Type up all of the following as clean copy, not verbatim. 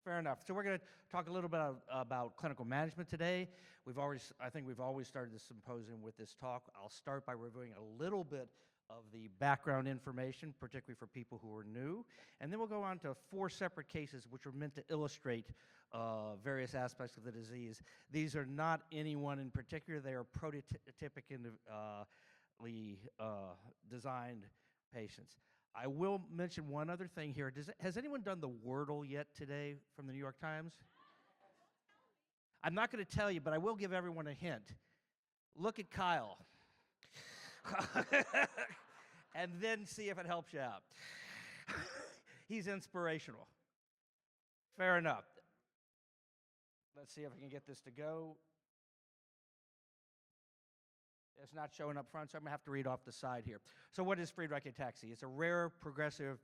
Fair enough. So we're going to talk a little bit about clinical management today. I think we've always started the symposium with this talk. I'll start by reviewing a little bit of the background information, particularly for people who are new, and then we'll go on to 4 separate cases which are meant to illustrate various aspects of the disease. These are not anyone in particular. They are prototypically designed patients. I will mention one other thing here. Has anyone done the Wordle yet today from the New York Times? I'm not going to tell you, but I will give everyone a hint. Look at Kyle. And then see if it helps you out. He's inspirational. Fair enough. Let's see if I can get this to go. It's not showing up front, so I'm going to have to read off the side here. So what is Friedreich ataxia? It's a rare, progressive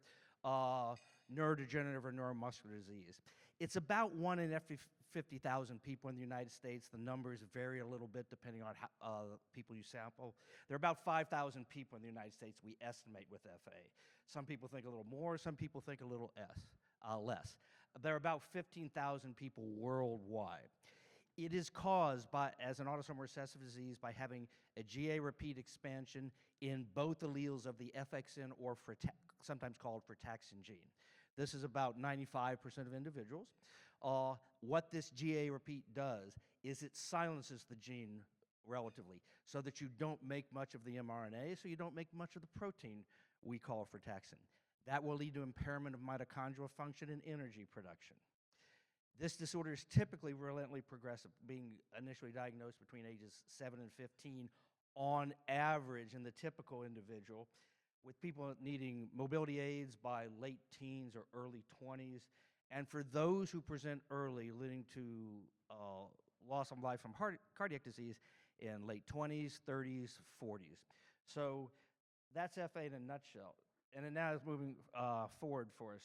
neurodegenerative or neuromuscular disease. It's about 1 in every 50,000 people in the United States. The numbers vary a little bit depending on how, people you sample. There are about 5,000 people in the United States we estimate with FA. Some people think a little more, some people think a little less. There are about 15,000 people worldwide. It is caused by, as an autosomal recessive disease, by having a GA repeat expansion in both alleles of the FXN or sometimes called frataxin gene. This is about 95% of individuals. What this GA repeat does is it silences the gene relatively so that you don't make much of the mRNA, so you don't make much of the protein we call frataxin. That will lead to impairment of mitochondrial function and energy production. This disorder is typically relently progressive, being initially diagnosed between ages 7 and 15 on average in the typical individual, with people needing mobility aids by late teens or early 20s, and for those who present early, leading to loss of life from cardiac disease in late 20s, 30s, 40s. So that's FA in a nutshell. And it now is moving forward for us.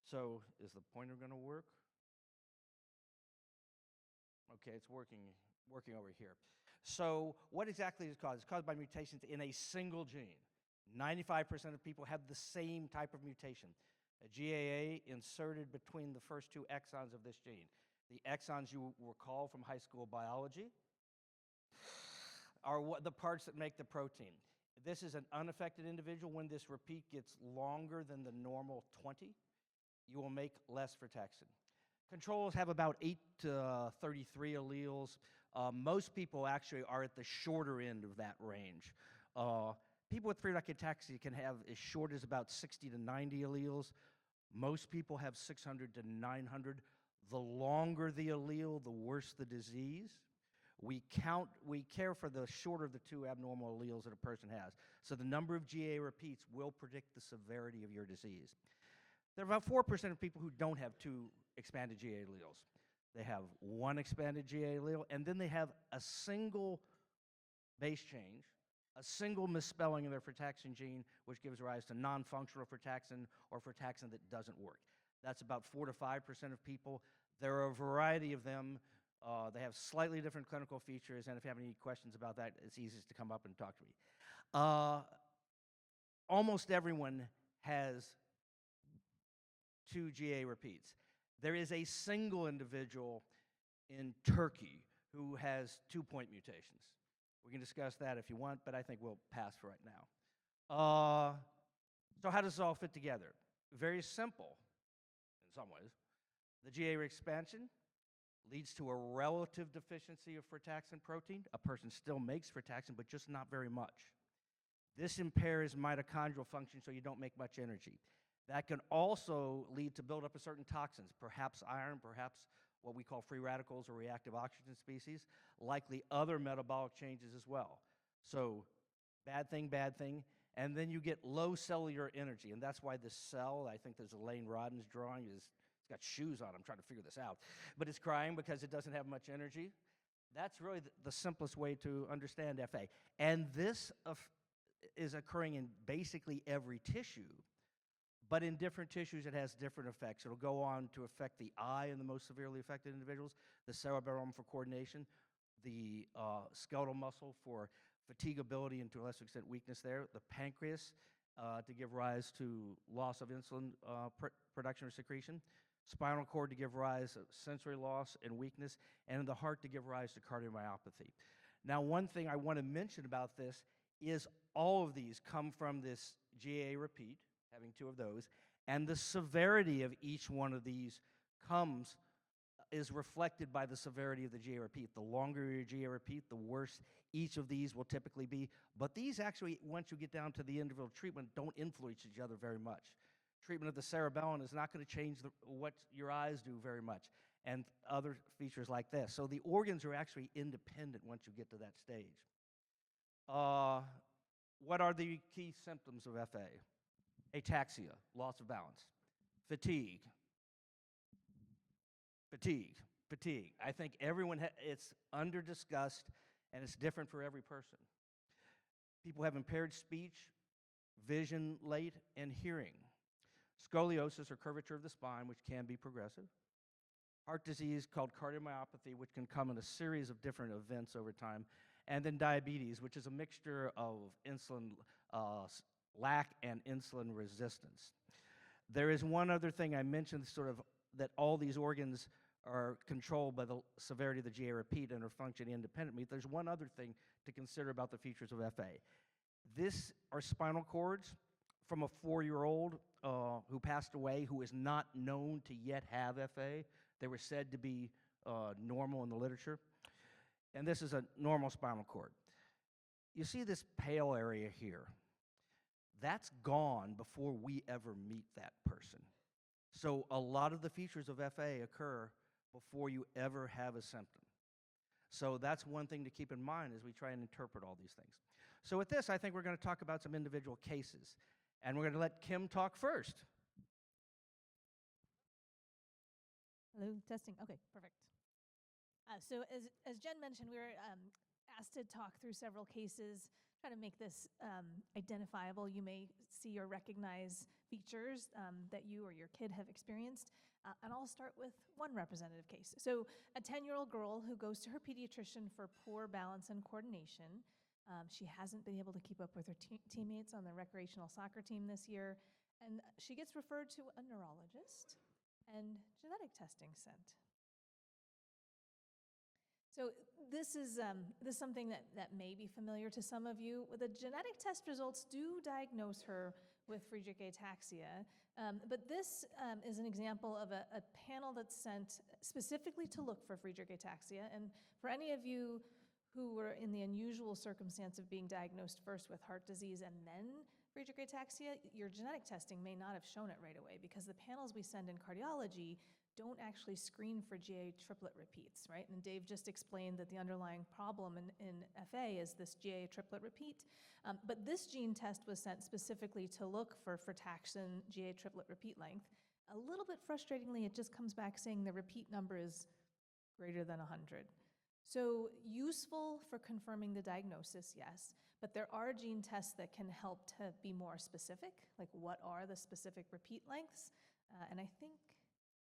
So is the pointer going to work? Okay, it's working over here. So what exactly is it caused? It's caused by mutations in a single gene. 95% of people have the same type of mutation, a GAA inserted between the first 2 exons of this gene. The exons you recall from high school biology are the parts that make the protein. This is an unaffected individual. When this repeat gets longer than the normal 20, you will make less frataxin. Controls have about 8 to 33 alleles. Most people actually are at the shorter end of that range. People with Friedreich ataxia can have as short as about 60 to 90 alleles. Most people have 600 to 900. The longer the allele, the worse the disease. We care for the shorter of the 2 abnormal alleles that a person has. So the number of GA repeats will predict the severity of your disease. There are about 4% of people who don't have 2 expanded GA alleles. They have 1 expanded GA allele, and then they have a single base change, a single misspelling of their frataxin gene, which gives rise to non-functional frataxin or frataxin that doesn't work. That's about 4 to 5% of people. There are a variety of them. They have slightly different clinical features, and if you have any questions about that, it's easiest to come up and talk to me. Almost everyone has 2 GA repeats. There is a single individual in Turkey who has 2-point mutations. We can discuss that if you want, but I think we'll pass for right now. So how does this all fit together? Very simple in some ways. The GA expansion leads to a relative deficiency of frataxin protein. A person still makes frataxin, but just not very much. This impairs mitochondrial function, so you don't make much energy. That can also lead to buildup of certain toxins, perhaps iron, perhaps what we call free radicals or reactive oxygen species, likely other metabolic changes as well. So bad thing, and then you get low cellular energy, and that's why this cell, I think there's Elaine Rodden's drawing, it's got shoes on, I'm trying to figure this out, but it's crying because it doesn't have much energy. That's really the simplest way to understand FA. And this is occurring in basically every tissue, but in different tissues it has different effects. It'll go on to affect the eye in the most severely affected individuals, the cerebellum for coordination, the skeletal muscle for fatigability and to a lesser extent weakness there, the pancreas to give rise to loss of insulin production or secretion, spinal cord to give rise to sensory loss and weakness, and the heart to give rise to cardiomyopathy. Now, one thing I want to mention about this is all of these come from this GAA repeat, having 2 of those, and the severity of each one of these is reflected by the severity of the GAA repeat. The longer your GAA repeat, the worse each of these will typically be. But these actually, once you get down to the individual treatment, don't influence each other very much. Treatment of the cerebellum is not going to change what your eyes do very much, and other features like this. So the organs are actually independent once you get to that stage. What are the key symptoms of FA? Ataxia, loss of balance. Fatigue. I think everyone, it's under-discussed, and it's different for every person. People have impaired speech, vision late, and hearing. Scoliosis or curvature of the spine, which can be progressive. Heart disease called cardiomyopathy, which can come in a series of different events over time. And then diabetes, which is a mixture of insulin lack and insulin resistance. There is one other thing I mentioned, sort of, that all these organs are controlled by the severity of the GAA repeat and are functioning independently. There's one other thing to consider about the features of FA. These are spinal cords from a 4-year-old who passed away, who is not known to yet have FA. They were said to be normal in the literature. And this is a normal spinal cord. You see this pale area here. That's gone before we ever meet that person. So a lot of the features of FA occur before you ever have a symptom. So that's one thing to keep in mind as we try and interpret all these things. So with this, I think we're going to talk about some individual cases. And we're going to let Kim talk first. Hello, testing. Okay, perfect. So as Jen mentioned, we were asked to talk through several cases, try to make this identifiable. You may see or recognize features that you or your kid have experienced. And I'll start with one representative case. So a 10-year-old girl who goes to her pediatrician for poor balance and coordination. She hasn't been able to keep up with her teammates on the recreational soccer team this year. And she gets referred to a neurologist and genetic testing sent. So this is something that may be familiar to some of you. The genetic test results do diagnose her with Friedreich ataxia, but this is an example of a panel that's sent specifically to look for Friedreich ataxia. And for any of you who were in the unusual circumstance of being diagnosed first with heart disease and then Friedreich ataxia, your genetic testing may not have shown it right away, because the panels we send in cardiology don't actually screen for GAA triplet repeats, right? And Dave just explained that the underlying problem in FA is this GAA triplet repeat. But this gene test was sent specifically to look for frataxin GAA triplet repeat length. A little bit frustratingly, it just comes back saying the repeat number is greater than 100. So useful for confirming the diagnosis, yes, but there are gene tests that can help to be more specific, like what are the specific repeat lengths? And I think,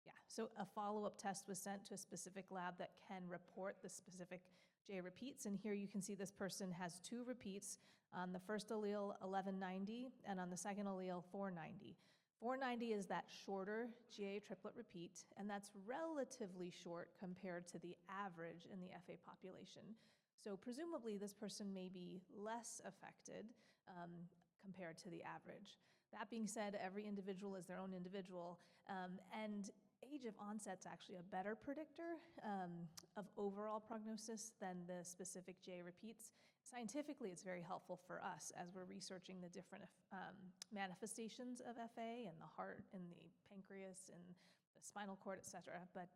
yeah, so a follow-up test was sent to a specific lab that can report the specific GAA repeats, and here you can see this person has 2 repeats on the first allele 1190 and on the second allele 490. 490 is that shorter GAA triplet repeat, and that's relatively short compared to the average in the FA population. So presumably this person may be less affected compared to the average. That being said, every individual is their own individual, and age of onset's actually a better predictor of overall prognosis than the specific GAA repeats. Scientifically, it's very helpful for us as we're researching the different manifestations of FA and the heart and the pancreas and the spinal cord, et cetera. But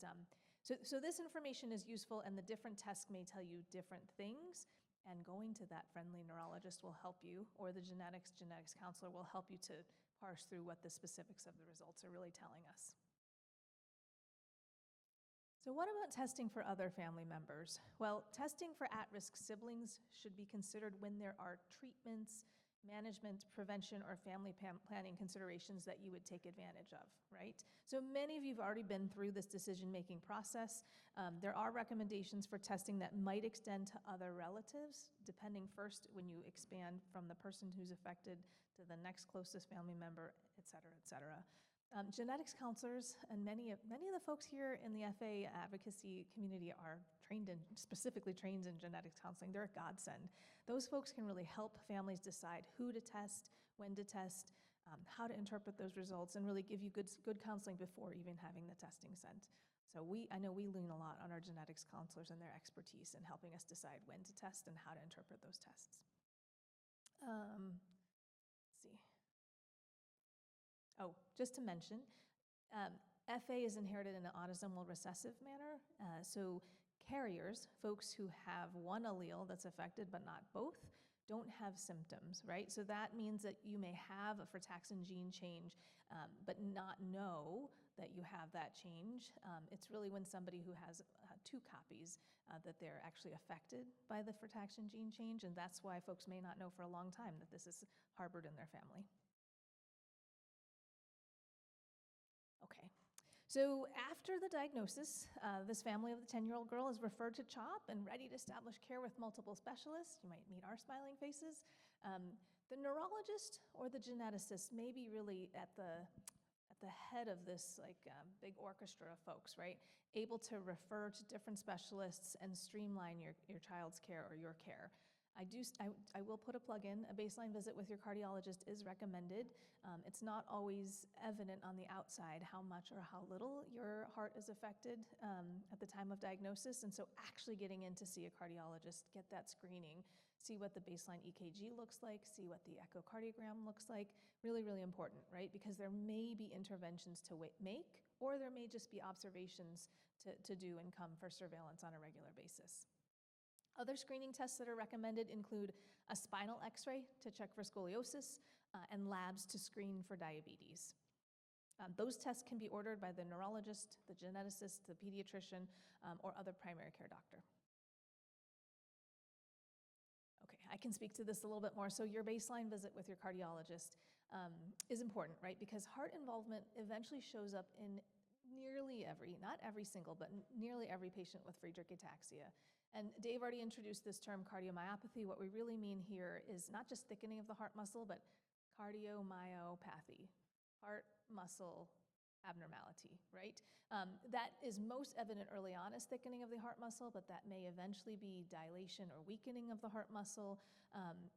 so this information is useful, and the different tests may tell you different things, and going to that friendly neurologist will help you, or the genetics counselor will help you to parse through what the specifics of the results are really telling us. So what about testing for other family members? Well, testing for at-risk siblings should be considered when there are treatments management, prevention, or family planning considerations that you would take advantage of, right? So many of you have already been through this decision-making process. There are recommendations for testing that might extend to other relatives, depending first when you expand from the person who's affected to the next closest family member, et cetera, et cetera. Genetics counselors and many of the folks here in the FA advocacy community are specifically trained in genetics counseling. They're a godsend. Those folks can really help families decide who to test, when to test, how to interpret those results, and really give you good counseling before even having the testing sent. So I know we lean a lot on our genetics counselors and their expertise in helping us decide when to test and how to interpret those tests. Let's see. Oh, just to mention, FA is inherited in an autosomal recessive manner. So carriers, folks who have one allele that's affected but not both, don't have symptoms, right? So that means that you may have a frataxin gene change, but not know that you have that change. It's really when somebody who has two copies that they're actually affected by the frataxin gene change, and that's why folks may not know for a long time that this is harbored in their family. Okay, so after the diagnosis, this family of the 10-year-old girl is referred to CHOP and ready to establish care with multiple specialists. You might meet our smiling faces. The neurologist or the geneticist may be really at the head of this big orchestra of folks, right? Able to refer to different specialists and streamline your child's care or your care. I will put a plug in. A baseline visit with your cardiologist is recommended. It's not always evident on the outside how much or how little your heart is affected at the time of diagnosis, and so actually getting in to see a cardiologist, get that screening, see what the baseline EKG looks like, see what the echocardiogram looks like, really, really important, right? Because there may be interventions to make, or there may just be observations to do and come for surveillance on a regular basis. Other screening tests that are recommended include a spinal x-ray to check for scoliosis and labs to screen for diabetes. Those tests can be ordered by the neurologist, the geneticist, the pediatrician, or other primary care doctor. Okay, I can speak to this a little bit more. So your baseline visit with your cardiologist is important, right? Because heart involvement eventually shows up in nearly every, not every single, but nearly every patient with Friedreich ataxia. And Dave already introduced this term cardiomyopathy. What we really mean here is not just thickening of the heart muscle, but cardiomyopathy, heart muscle abnormality, right? That is most evident early on as thickening of the heart muscle, but that may eventually be dilation or weakening of the heart muscle.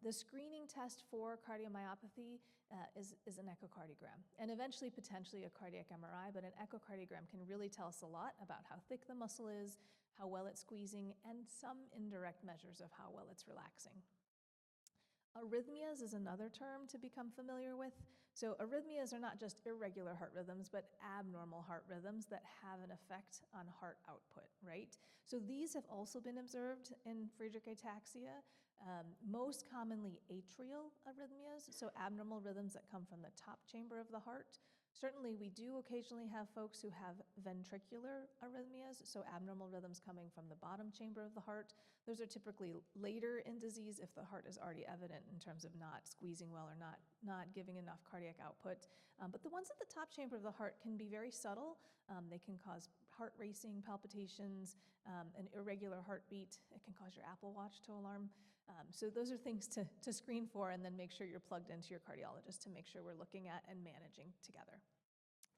The screening test for cardiomyopathy is an echocardiogram, and eventually potentially a cardiac MRI, but an echocardiogram can really tell us a lot about how thick the muscle is, how well it's squeezing, and some indirect measures of how well it's relaxing. Arrhythmias is another term to become familiar with. So arrhythmias are not just irregular heart rhythms, but abnormal heart rhythms that have an effect on heart output, right? So these have also been observed in Friedreich ataxia, most commonly atrial arrhythmias, so abnormal rhythms that come from the top chamber of the heart. Certainly, we do occasionally have folks who have ventricular arrhythmias, so abnormal rhythms coming from the bottom chamber of the heart. Those are typically later in disease if the heart is already evident in terms of not squeezing well or not giving enough cardiac output. But the ones at the top chamber of the heart can be very subtle. They can cause heart racing, palpitations, an irregular heartbeat. It can cause your Apple Watch to alarm. So those are things to screen for, and then make sure you're plugged into your cardiologist to make sure we're looking at and managing together.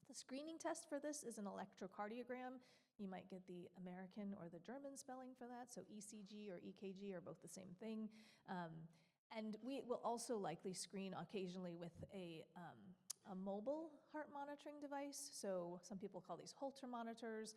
The screening test for this is an electrocardiogram. You might get the American or the German spelling for that, so ECG or EKG are both the same thing. And we will also likely screen occasionally with a mobile heart monitoring device. So some people call these Holter monitors.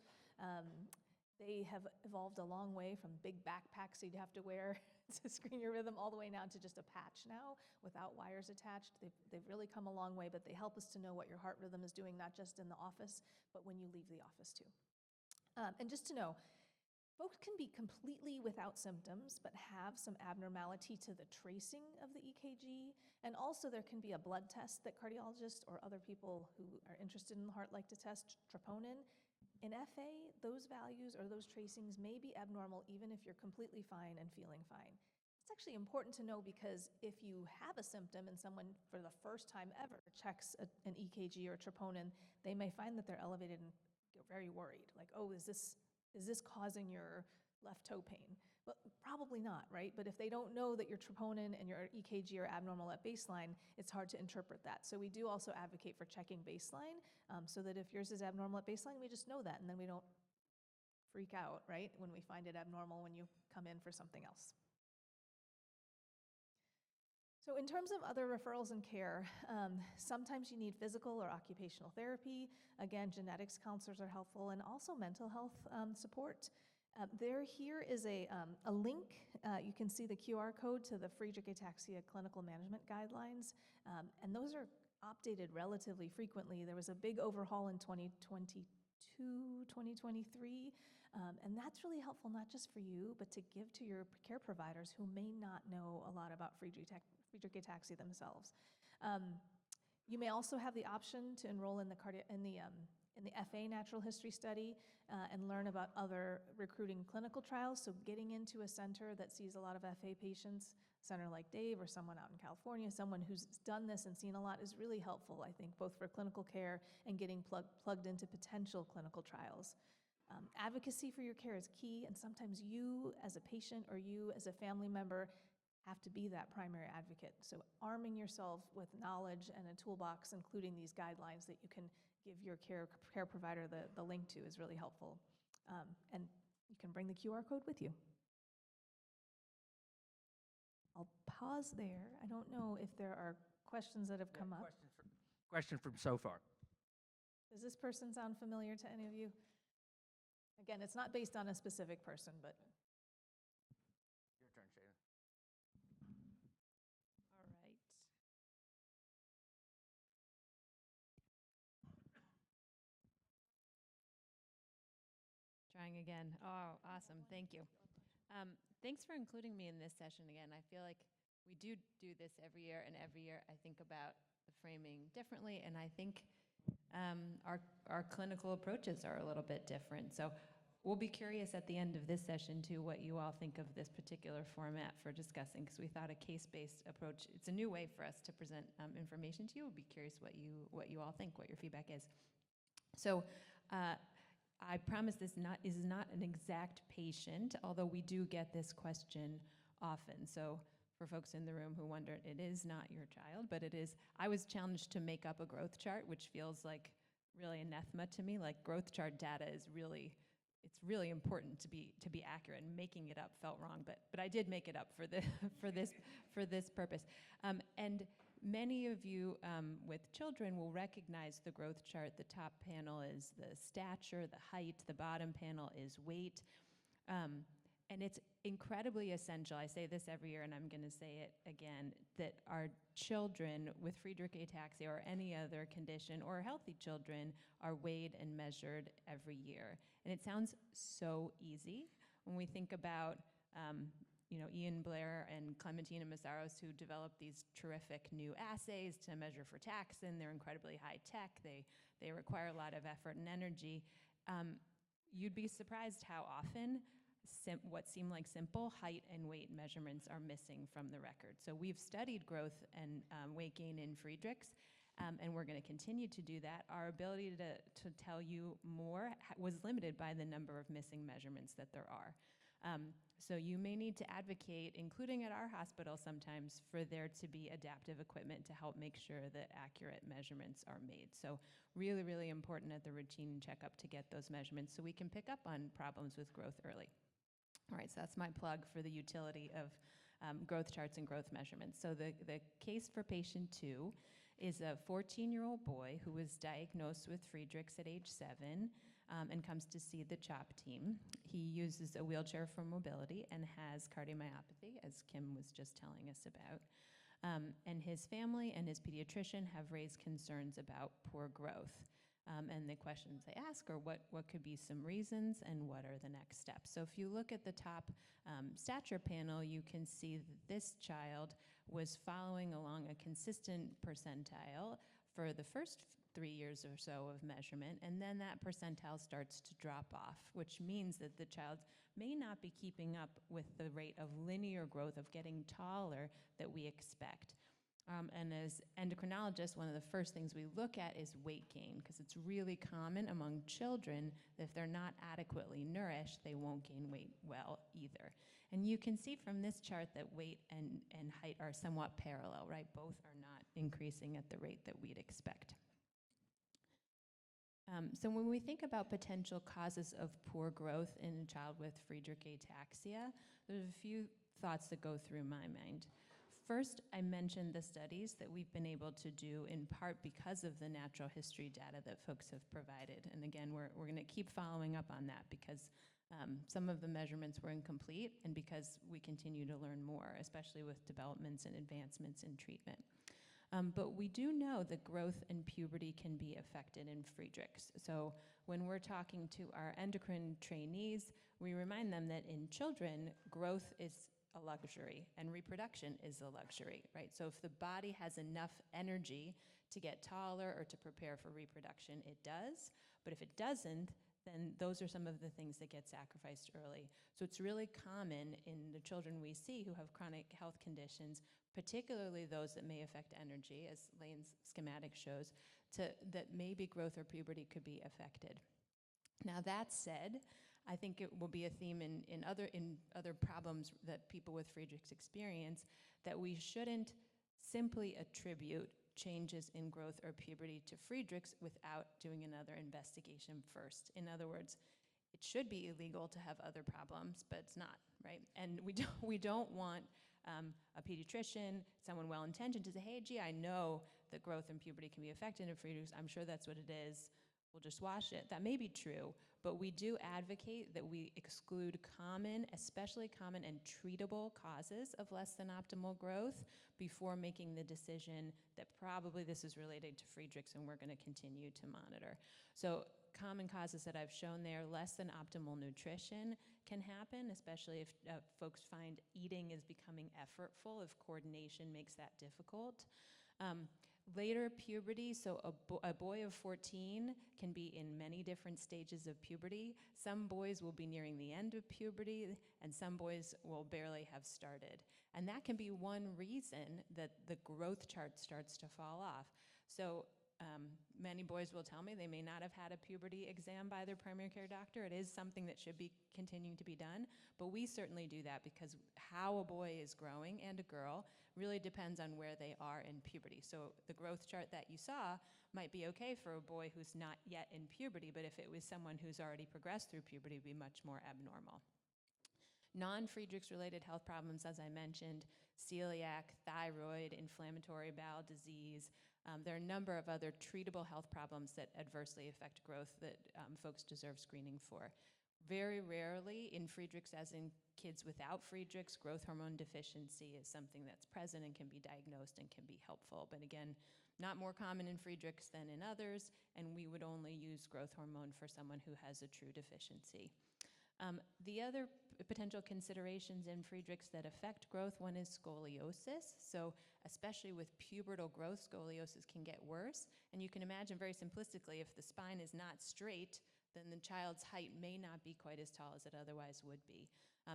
They have evolved a long way from big backpacks you'd have to wear to screen your rhythm all the way now to just a patch now without wires attached. They've really come a long way, but they help us to know what your heart rhythm is doing, not just in the office, but when you leave the office too. And just to know, folks can be completely without symptoms, but have some abnormality to the tracing of the EKG. And also there can be a blood test that cardiologists or other people who are interested in the heart like to test, troponin. In FA, those values or those tracings may be abnormal even if you're completely fine and feeling fine. It's actually important to know because if you have a symptom and someone for the first time ever checks an EKG or a troponin, they may find that they're elevated and get very worried. Like, oh, is this causing your left toe pain? But probably not, right? But if they don't know that your troponin and your EKG are abnormal at baseline, it's hard to interpret that. So we do also advocate for checking baseline so that if yours is abnormal at baseline, we just know that, and then we don't freak out, right, when we find it abnormal when you come in for something else. So in terms of other referrals and care, sometimes you need physical or occupational therapy. Again, genetics counselors are helpful, and also mental health support. Here is a link. You can see the QR code to the Friedreich Ataxia Clinical Management Guidelines, and those are updated relatively frequently. There was a big overhaul in 2022, 2023, and that's really helpful not just for you, but to give to your care providers who may not know a lot about Friedreich ataxia themselves. You may also have the option to enroll in the FA natural history study and learn about other recruiting clinical trials. So getting into a center that sees a lot of FA patients, a center like Dave or someone out in California, someone who's done this and seen a lot, is really helpful, I think, both for clinical care and getting plugged into potential clinical trials. Advocacy for your care is key, and sometimes you as a patient or you as a family member have to be that primary advocate. So arming yourself with knowledge and a toolbox, including these guidelines that you can give your care provider the link to, is really helpful. And you can bring the QR code with you. I'll pause there. I don't know if there are questions that have come up. Question from so far. Does this person sound familiar to any of you? Again, it's not based on a specific person, but. Your turn, Shana. All right. Trying again. Oh, awesome. Thank you. Thanks for including me in this session again. I feel like we do this every year, and every year I think about the framing differently, and I think our clinical approaches are a little bit different. So we'll be curious at the end of this session too what you all think of this particular format for discussing, because we thought a case-based approach, it's a new way for us to present information to you. We'll be curious what you all think, what your feedback is. So I promise this is not an exact patient, although we do get this question often. So for folks in the room who wonder, it is not your child, but it is. I was challenged to make up a growth chart, which feels like really anathema to me. Like, growth chart data is really, it's really important to be accurate, and making it up felt wrong, but I did make it up for this purpose. And many of you with children will recognize the growth chart. The top panel is the stature, the height. The bottom panel is weight. And it's incredibly essential. I say this every year, and I'm going to say it again, that our children with Friedreich ataxia or any other condition, or healthy children, are weighed and measured every year. And it sounds so easy when we think about Ian Blair and Clementina Mazzaros, who developed these terrific new assays to measure for taxin. They're incredibly high tech. They require a lot of effort and energy. You'd be surprised how often what seem like simple height and weight measurements are missing from the record. So we've studied growth and weight gain in Friedreich's, and we're going to continue to do that. Our ability to tell you more was limited by the number of missing measurements that there are. So you may need to advocate, including at our hospital sometimes, for there to be adaptive equipment to help make sure that accurate measurements are made. So really, really important at the routine checkup to get those measurements so we can pick up on problems with growth early. All right, so that's my plug for the utility of growth charts and growth measurements. So the case for patient 2 is a 14-year-old boy who was diagnosed with Friedreich's at age 7 and comes to see the CHOP team. He uses a wheelchair for mobility and has cardiomyopathy, as Kim was just telling us about. And his family and his pediatrician have raised concerns about poor growth. And the questions they ask are what could be some reasons and what are the next steps. So if you look at the top stature panel, you can see that this child was following along a consistent percentile for the first 3 years or so of measurement, and then that percentile starts to drop off, which means that the child may not be keeping up with the rate of linear growth of getting taller that we expect. And as endocrinologists, one of the first things we look at is weight gain, because it's really common among children that if they're not adequately nourished, they won't gain weight well either. And you can see from this chart that weight and height are somewhat parallel, right? Both are not increasing at the rate that we'd expect. So when we think about potential causes of poor growth in a child with Friedreich ataxia, there's a few thoughts that go through my mind. First, I mentioned the studies that we've been able to do in part because of the natural history data that folks have provided. And again, we're going to keep following up on that because some of the measurements were incomplete and because we continue to learn more, especially with developments and advancements in treatment. But we do know that growth and puberty can be affected in Friedreich's. So when we're talking to our endocrine trainees, we remind them that in children, growth is a luxury and reproduction is a luxury, right? So if the body has enough energy to get taller or to prepare for reproduction, it does. But if it doesn't, then those are some of the things that get sacrificed early. So it's really common in the children we see who have chronic health conditions, particularly those that may affect energy, as Lane's schematic shows, that maybe growth or puberty could be affected. Now that said, I think it will be a theme in other problems that people with Friedreich's experience, that we shouldn't simply attribute changes in growth or puberty to Friedreich's without doing another investigation first. In other words, it should be illegal to have other problems, but it's not, right? And we don't want a pediatrician, someone well-intentioned, to say, hey, gee, I know that growth and puberty can be affected in Friedreich's. I'm sure that's what it is. We'll just wash it. That may be true, but we do advocate that we exclude common, especially common and treatable causes of less than optimal growth before making the decision that probably this is related to Friedreich's and we're going to continue to monitor. So common causes that I've shown there, less than optimal nutrition can happen, especially if folks find eating is becoming effortful, if coordination makes that difficult. Later puberty, so a boy of 14 can be in many different stages of puberty. Some boys will be nearing the end of puberty, and some boys will barely have started. And that can be one reason that the growth chart starts to fall off. So many boys will tell me they may not have had a puberty exam by their primary care doctor. It is something that should be continuing to be done, but we certainly do that because how a boy is growing and a girl really depends on where they are in puberty. So the growth chart that you saw might be okay for a boy who's not yet in puberty, but if it was someone who's already progressed through puberty, it would be much more abnormal. Non-Friedreich's related health problems, as I mentioned, celiac, thyroid, inflammatory bowel disease. There are a number of other treatable health problems that adversely affect growth that folks deserve screening for. Very rarely in Friedreich's, as in kids without Friedreich's, growth hormone deficiency is something that's present and can be diagnosed and can be helpful. But again, not more common in Friedreich's than in others, and we would only use growth hormone for someone who has a true deficiency. The other potential considerations in Friedreich's that affect growth, one is scoliosis. So especially with pubertal growth, scoliosis can get worse. And you can imagine very simplistically, if the spine is not straight, then the child's height may not be quite as tall as it otherwise would be.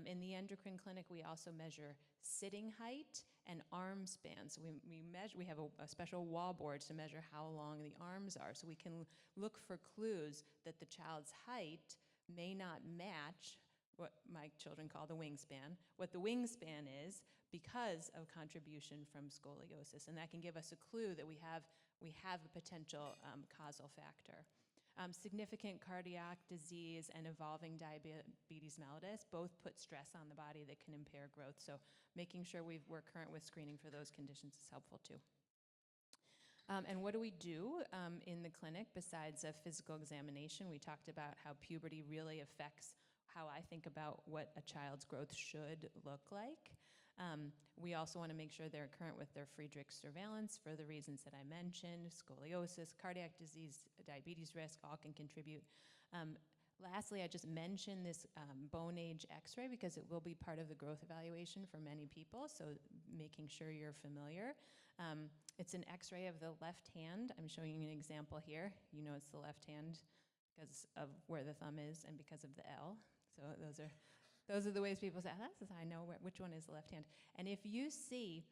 In the endocrine clinic, we also measure sitting height and arm span. So we have a special wall board to measure how long the arms are. So we can look for clues that the child's height may not match what my children call the wingspan, what the wingspan is because of contribution from scoliosis. And that can give us a clue that we have a potential causal factor. Significant cardiac disease and evolving diabetes mellitus both put stress on the body that can impair growth. So making sure we're current with screening for those conditions is helpful too. And what do we do in the clinic besides a physical examination? We talked about how puberty really affects how I think about what a child's growth should look like. We also want to make sure they're current with their Friedreich's surveillance for the reasons that I mentioned. Scoliosis, cardiac disease, diabetes risk, all can contribute. Lastly, I just mentioned this bone age x-ray because it will be part of the growth evaluation for many people, so making sure you're familiar. It's an x-ray of the left hand. I'm showing you an example here. You know it's the left hand because of where the thumb is and because of the L. So those are the ways people say, that's how I know which one is the left hand. And if you see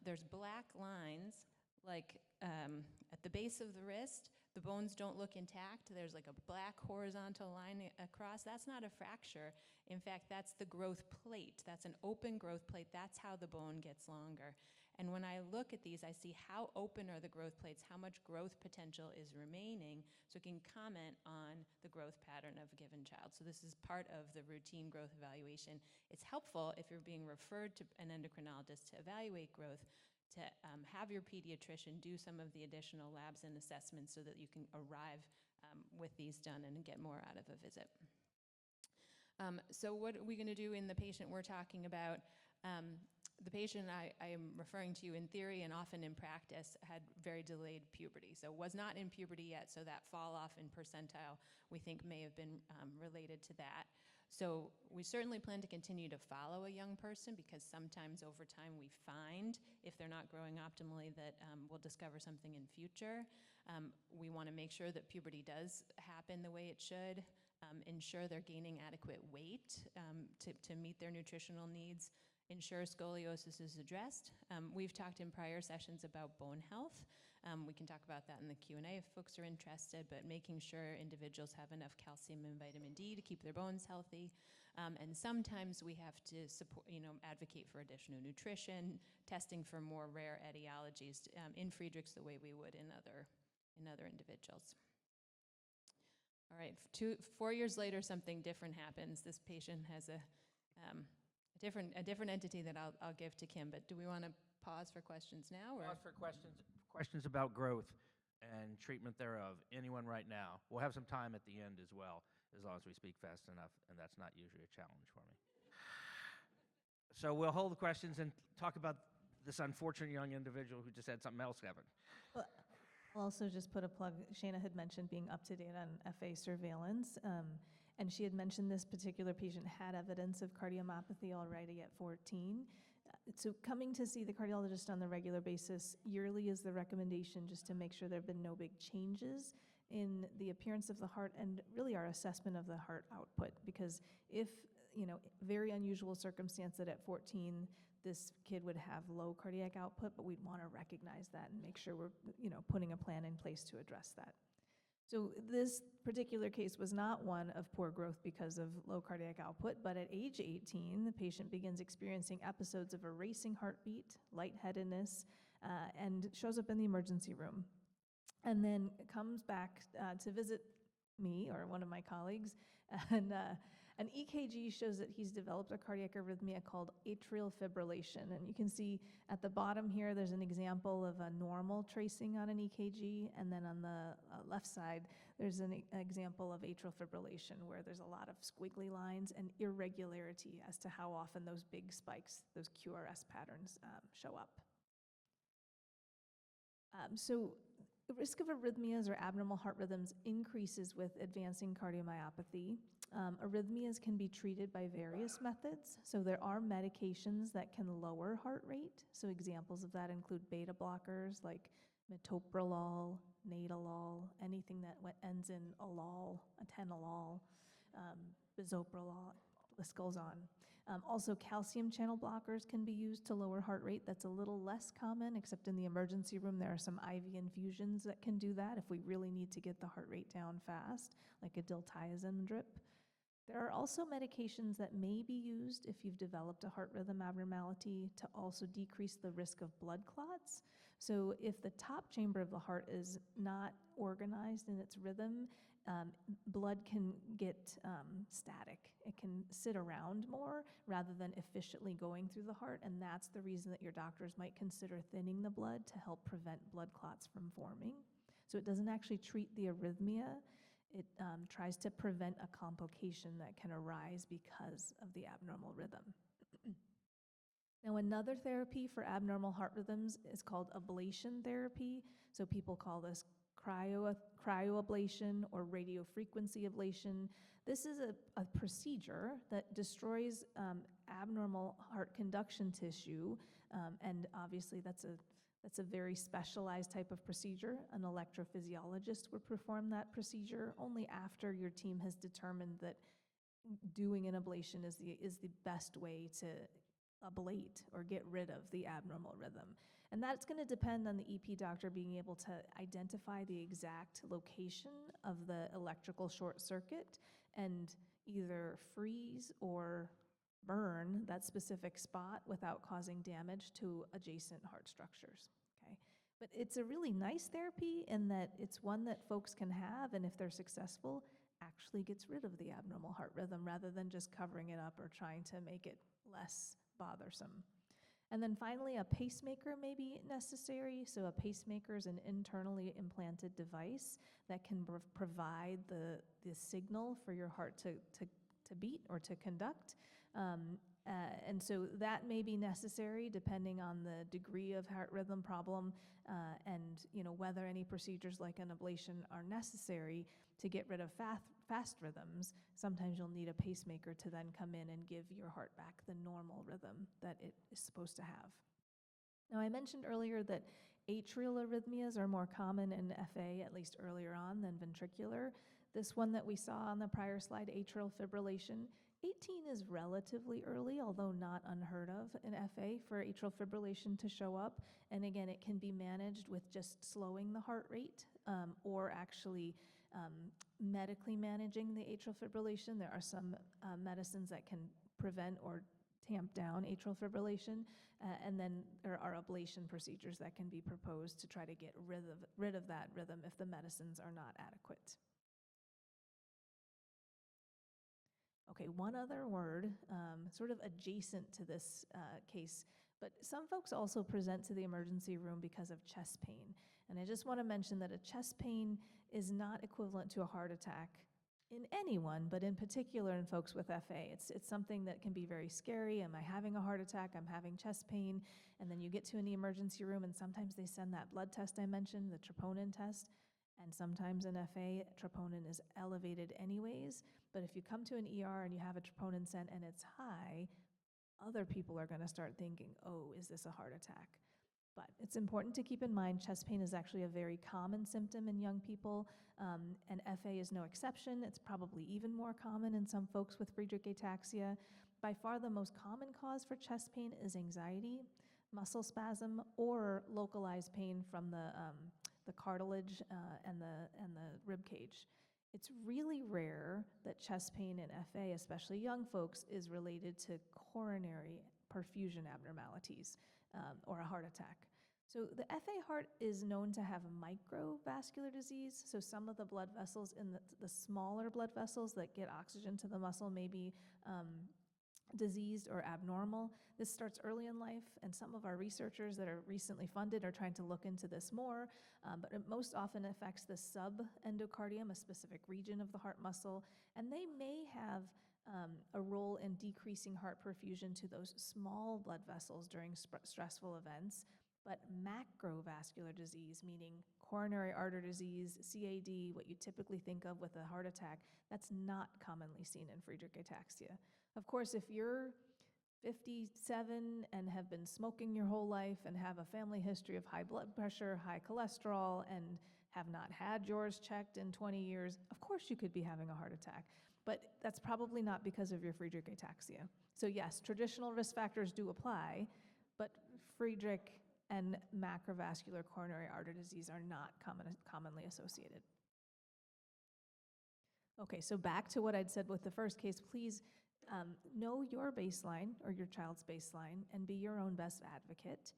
there's black lines like at the base of the wrist, the bones don't look intact. There's like a black horizontal line across. That's not a fracture. In fact, that's the growth plate. That's an open growth plate. That's how the bone gets longer. And when I look at these, I see how open are the growth plates, how much growth potential is remaining, so it can comment on the growth pattern of a given child. So this is part of the routine growth evaluation. It's helpful if you're being referred to an endocrinologist to evaluate growth, to have your pediatrician do some of the additional labs and assessments so that you can arrive with these done and get more out of a visit. So what are we going to do in the patient we're talking about? The patient I am referring to in theory and often in practice had very delayed puberty. So was not in puberty yet, so that fall off in percentile we think may have been related to that. So we certainly plan to continue to follow a young person because sometimes over time we find if they're not growing optimally that we'll discover something in future. We want to make sure that puberty does happen the way it should, ensure they're gaining adequate weight to meet their nutritional needs, ensure scoliosis is addressed. We've talked in prior sessions about bone health. We can talk about that in the Q&A if folks are interested, but making sure individuals have enough calcium and vitamin D to keep their bones healthy. And sometimes we have to support, advocate for additional nutrition, testing for more rare etiologies in Friedreich's the way we would in other individuals. All right, 4 years later, something different happens. This patient has a different entity that I'll give to Kim, but do we want to pause for questions now? Or? Pause for questions about growth and treatment thereof. Anyone right now? We'll have some time at the end as well, as long as we speak fast enough, and that's not usually a challenge for me. So we'll hold the questions and talk about this unfortunate young individual who just had something else happen. Well, I'll also just put a plug. Shana had mentioned being up to date on FA surveillance. And she had mentioned this particular patient had evidence of cardiomyopathy already at 14. So coming to see the cardiologist on the regular basis yearly is the recommendation, just to make sure there have been no big changes in the appearance of the heart and really our assessment of the heart output. Because if, very unusual circumstance that at 14, this kid would have low cardiac output, but we'd want to recognize that and make sure we're, putting a plan in place to address that. So this particular case was not one of poor growth because of low cardiac output, but at age 18, the patient begins experiencing episodes of a racing heartbeat, lightheadedness, and shows up in the emergency room. And then comes back to visit me or one of my colleagues, and an EKG shows that he's developed a cardiac arrhythmia called atrial fibrillation. And you can see at the bottom here, there's an example of a normal tracing on an EKG. And then on the left side, there's an example of atrial fibrillation where there's a lot of squiggly lines and irregularity as to how often those big spikes, those QRS patterns show up. So the risk of arrhythmias or abnormal heart rhythms increases with advancing cardiomyopathy. Arrhythmias can be treated by various methods. So there are medications that can lower heart rate. So examples of that include beta blockers like metoprolol, nadolol, anything that ends in olol, atenolol, bisoprolol, list goes on. Also, calcium channel blockers can be used to lower heart rate. That's a little less common, except in the emergency room, there are some IV infusions that can do that if we really need to get the heart rate down fast, like a diltiazem drip. There are also medications that may be used if you've developed a heart rhythm abnormality to also decrease the risk of blood clots. So if the top chamber of the heart is not organized in its rhythm, blood can get static. It can sit around more rather than efficiently going through the heart, and that's the reason that your doctors might consider thinning the blood to help prevent blood clots from forming. So it doesn't actually treat the arrhythmia. It tries to prevent a complication that can arise because of the abnormal rhythm. Now, another therapy for abnormal heart rhythms is called ablation therapy. So people call this cryoablation or radiofrequency ablation. This is a procedure that destroys abnormal heart conduction tissue, and obviously that's That's a very specialized type of procedure. An electrophysiologist would perform that procedure only after your team has determined that doing an ablation is the best way to ablate or get rid of the abnormal rhythm. And that's going to depend on the EP doctor being able to identify the exact location of the electrical short circuit and either freeze or burn that specific spot without causing damage to adjacent heart structures. Okay, but it's a really nice therapy in that it's one that folks can have, and if they're successful, actually gets rid of the abnormal heart rhythm rather than just covering it up or trying to make it less bothersome. And then finally, a pacemaker may be necessary. So a pacemaker is an internally implanted device that can provide the signal for your heart to beat or to conduct. And so that may be necessary depending on the degree of heart rhythm problem and whether any procedures like an ablation are necessary to get rid of fast rhythms. Sometimes you'll need a pacemaker to then come in and give your heart back the normal rhythm that it is supposed to have. Now, I mentioned earlier that atrial arrhythmias are more common in FA, at least earlier on, than ventricular. This one that we saw on the prior slide, atrial fibrillation, 18 is relatively early, although not unheard of in FA for atrial fibrillation to show up. And again, it can be managed with just slowing the heart rate or actually medically managing the atrial fibrillation. There are some medicines that can prevent or tamp down atrial fibrillation, and then there are ablation procedures that can be proposed to try to get rid of that rhythm if the medicines are not adequate. Okay, one other word, sort of adjacent to this case, but some folks also present to the emergency room because of chest pain. And I just want to mention that a chest pain is not equivalent to a heart attack in anyone, but in particular in folks with FA. It's something that can be very scary. Am I having a heart attack? I'm having chest pain. And then you get to the emergency room, and sometimes they send that blood test I mentioned, the troponin test. And sometimes in FA, troponin is elevated anyways. But if you come to an ER and you have a troponin sent and it's high, other people are going to start thinking, oh, is this a heart attack? But it's important to keep in mind chest pain is actually a very common symptom in young people, and FA is no exception. It's probably even more common in some folks with Friedreich ataxia. By far the most common cause for chest pain is anxiety, muscle spasm, or localized pain from the cartilage and the rib cage. It's really rare that chest pain in FA, especially young folks, is related to coronary perfusion abnormalities or a heart attack. So the FA heart is known to have microvascular disease. So some of the blood vessels in the smaller blood vessels that get oxygen to the muscle may be diseased or abnormal. This starts early in life, and some of our researchers that are recently funded are trying to look into this more, but it most often affects the subendocardium, a specific region of the heart muscle, and they may have a role in decreasing heart perfusion to those small blood vessels during stressful events. But macrovascular disease, meaning coronary artery disease, CAD, what you typically think of with a heart attack, that's not commonly seen in Friedreich ataxia. Of course, if you're 57 and have been smoking your whole life and have a family history of high blood pressure, high cholesterol, and have not had yours checked in 20 years, of course you could be having a heart attack. But that's probably not because of your Friedreich ataxia. So yes, traditional risk factors do apply, but Friedreich and macrovascular coronary artery disease are not commonly associated. Okay, so back to what I'd said with the first case, please know your baseline or your child's baseline and be your own best advocate.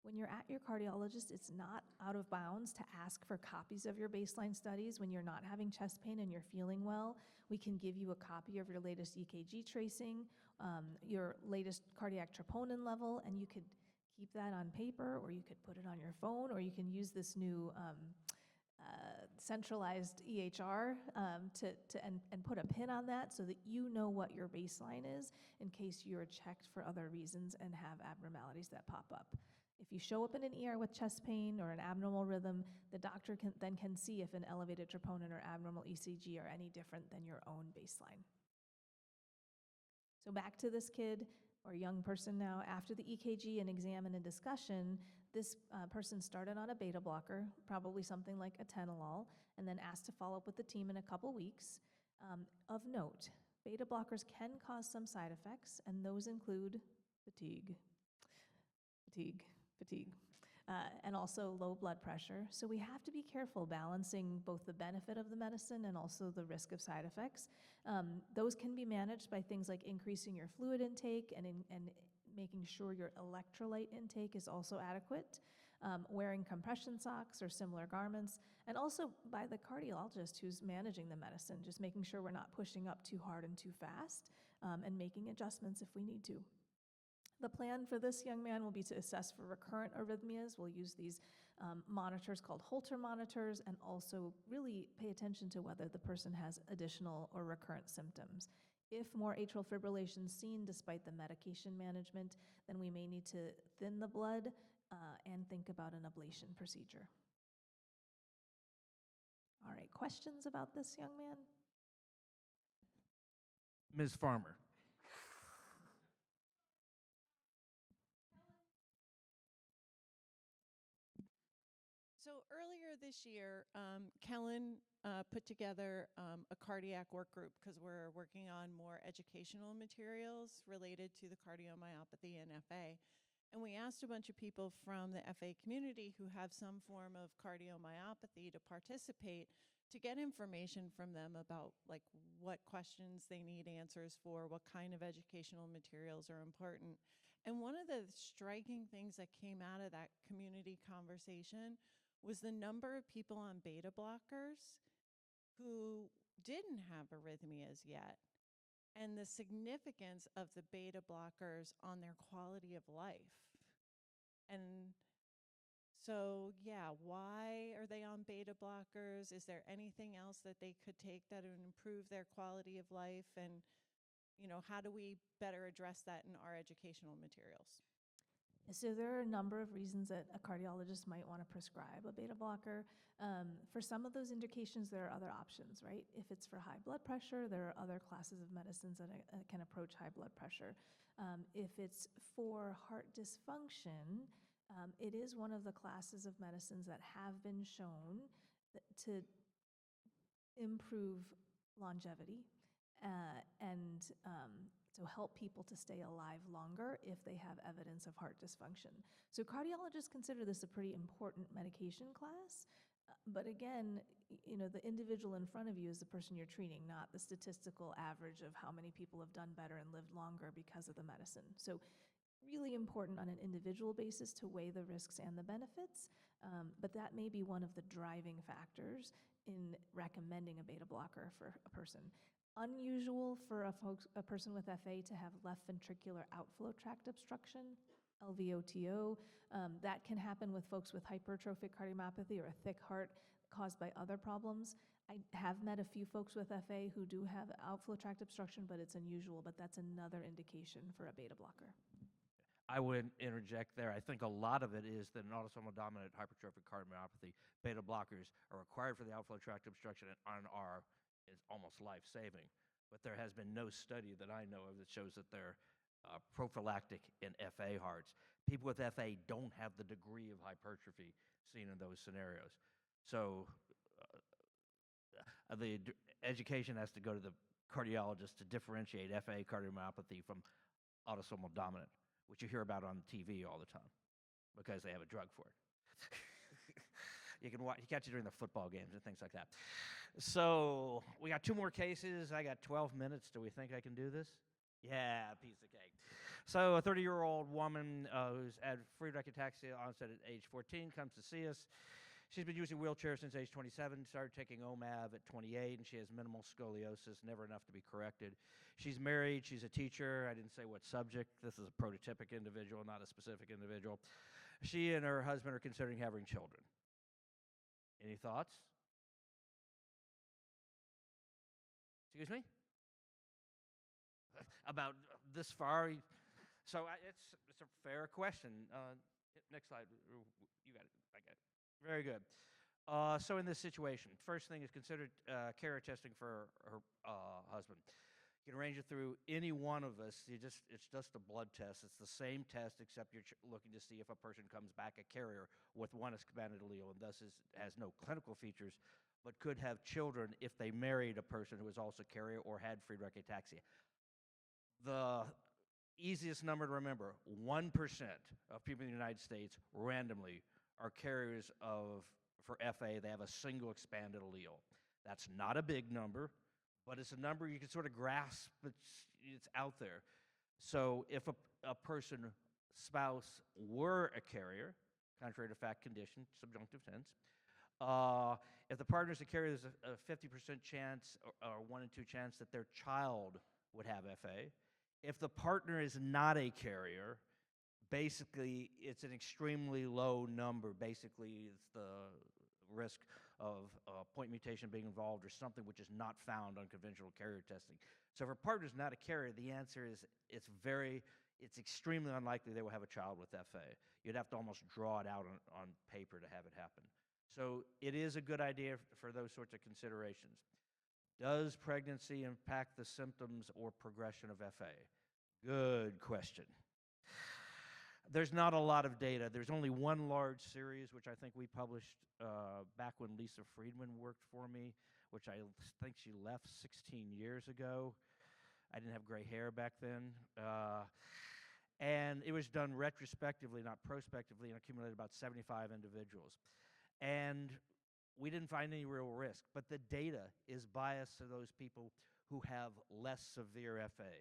When you're at your cardiologist, it's not out of bounds to ask for copies of your baseline studies. When you're not having chest pain and you're feeling well, we can give you a copy of your latest EKG tracing, your latest cardiac troponin level, and you could keep that on paper, or you could put it on your phone, or you can use this new centralized EHR and put a pin on that so that you know what your baseline is in case you're checked for other reasons and have abnormalities that pop up. If you show up in an ER with chest pain or an abnormal rhythm, the doctor can see if an elevated troponin or abnormal ECG are any different than your own baseline. So back to this kid or young person now, after the EKG and exam and a discussion, This person started on a beta blocker, probably something like atenolol, and then asked to follow up with the team in a couple weeks. Of note, beta blockers can cause some side effects, and those include fatigue, and also low blood pressure. So we have to be careful balancing both the benefit of the medicine and also the risk of side effects. Those can be managed by things like increasing your fluid intake and making sure your electrolyte intake is also adequate, wearing compression socks or similar garments, and also by the cardiologist who's managing the medicine, just making sure we're not pushing up too hard and too fast, and making adjustments if we need to. The plan for this young man will be to assess for recurrent arrhythmias. We'll use these monitors called Holter monitors, and also really pay attention to whether the person has additional or recurrent symptoms. If more atrial fibrillation is seen despite the medication management, then we may need to thin the blood and think about an ablation procedure. All right, questions about this young man? Ms. Farmer. So earlier this year, Kellen put together a cardiac work group because we're working on more educational materials related to the cardiomyopathy and FA. And we asked a bunch of people from the FA community who have some form of cardiomyopathy to participate, to get information from them about like what questions they need answers for, what kind of educational materials are important. And one of the striking things that came out of that community conversation was the number of people on beta blockers who didn't have arrhythmias yet, and the significance of the beta blockers on their quality of life. And so, yeah, why are they on beta blockers? Is there anything else that they could take that would improve their quality of life? And, you know, how do we better address that in our educational materials? So there are a number of reasons that a cardiologist might want to prescribe a beta blocker. For some of those indications, there are other options, right? If it's for high blood pressure, there are other classes of medicines that can approach high blood pressure. If it's for heart dysfunction, it is one of the classes of medicines that have been shown to improve longevity and so help people to stay alive longer if they have evidence of heart dysfunction. So cardiologists consider this a pretty important medication class. But again, you know, the individual in front of you is the person you're treating, not the statistical average of how many people have done better and lived longer because of the medicine. So really important on an individual basis to weigh the risks and the benefits, but that may be one of the driving factors in recommending a beta blocker for a person. Unusual for a person with FA to have left ventricular outflow tract obstruction, LVOTO. That can happen with folks with hypertrophic cardiomyopathy or a thick heart caused by other problems. I have met a few folks with FA who do have outflow tract obstruction, but it's unusual, but that's another indication for a beta blocker. I would interject there. I think a lot of it is that in autosomal dominant hypertrophic cardiomyopathy, beta blockers are required for the outflow tract obstruction and is almost life-saving. But there has been no study that I know of that shows that they're prophylactic in FA hearts. People with FA don't have the degree of hypertrophy seen in those scenarios. So the education has to go to the cardiologist to differentiate FA cardiomyopathy from autosomal dominant, which you hear about on TV all the time because they have a drug for it. You catch it during the football games and things like that. So we got 2 more cases. I got 12 minutes. Do we think I can do this? Yeah, piece of cake. So a 30-year-old woman who's had Friedreich ataxia onset at age 14 comes to see us. She's been using a wheelchair since age 27, started taking OMAV at 28, and she has minimal scoliosis, never enough to be corrected. She's married. She's a teacher. I didn't say what subject. This is a prototypic individual, not a specific individual. She and her husband are considering having children. Any thoughts? Excuse me? About this far? So it's a fair question. Next slide. You got it. I got it. Very good. So in this situation, first thing is consider carrier testing for her husband. You can arrange it through any one of us. It's just a blood test. It's the same test, except you're looking to see if a person comes back a carrier with one expanded allele, and thus has no clinical features, but could have children if they married a person who was also carrier or had Friedreich ataxia. The easiest number to remember, 1% of people in the United States randomly are carriers for FA. They have a single expanded allele. That's not a big number, but it's a number you can sort of grasp. It's out there. So if a person, spouse, were a carrier, contrary to fact condition, subjunctive tense, if the partner's a carrier, there's a 50% chance or 1 in 2 chance that their child would have FA. If the partner is not a carrier, basically it's an extremely low number. Basically, it's the risk of point mutation being involved or something which is not found on conventional carrier testing. So if a partner's not a carrier, the answer is it's extremely unlikely they will have a child with FA. You'd have to almost draw it out on paper to have it happen. So it is a good idea for those sorts of considerations. Does pregnancy impact the symptoms or progression of FA? Good question. There's not a lot of data. There's only one large series, which I think we published back when Lisa Friedman worked for me, which I think she left 16 years ago. I didn't have gray hair back then. And it was done retrospectively, not prospectively, and accumulated about 75 individuals. And we didn't find any real risk, but the data is biased to those people who have less severe FA,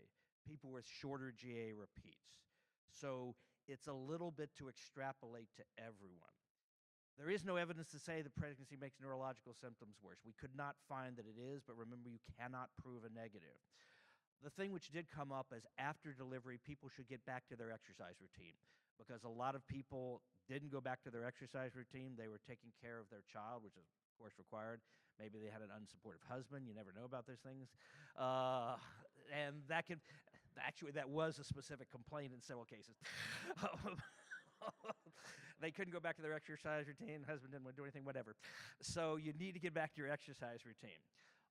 people with shorter GA repeats. So it's a little bit to extrapolate to everyone. There is no evidence to say that pregnancy makes neurological symptoms worse. We could not find that it is, but remember, you cannot prove a negative. The thing which did come up is after delivery, people should get back to their exercise routine, because a lot of people didn't go back to their exercise routine. They were taking care of their child, which is, of course, required. Maybe they had an unsupportive husband. You never know about those things. And that could, actually, that was a specific complaint in several cases. They couldn't go back to their exercise routine. Husband didn't want to do anything, whatever. So you need to get back to your exercise routine.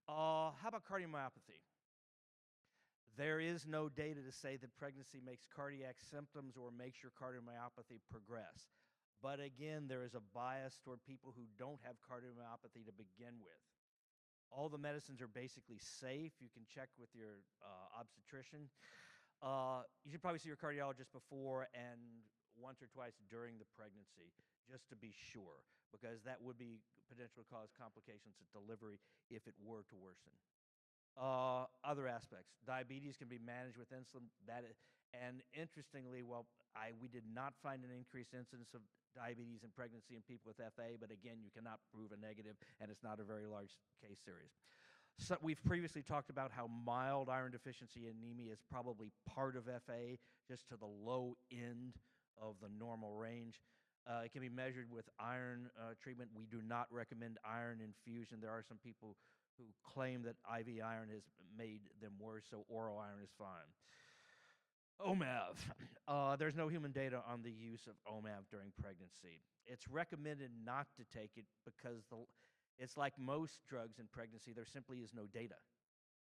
How about cardiomyopathy? There is no data to say that pregnancy makes cardiac symptoms or makes your cardiomyopathy progress. But again, there is a bias toward people who don't have cardiomyopathy to begin with. All the medicines are basically safe. You can check with your obstetrician. You should probably see your cardiologist before and once or twice during the pregnancy, just to be sure, because that would be potential to cause complications at delivery if it were to worsen. Other aspects, diabetes can be managed with insulin. And interestingly, we did not find an increased incidence of diabetes in pregnancy in people with FA, but again, you cannot prove a negative, and it's not a very large case series. So we've previously talked about how mild iron deficiency anemia is probably part of FA, just to the low end of the normal range. It can be measured with iron treatment. We do not recommend iron infusion. There are some people who claim that IV iron has made them worse, so oral iron is fine. OMAV. There's no human data on the use of OMAV during pregnancy. It's recommended not to take it because it's like most drugs in pregnancy, there simply is no data.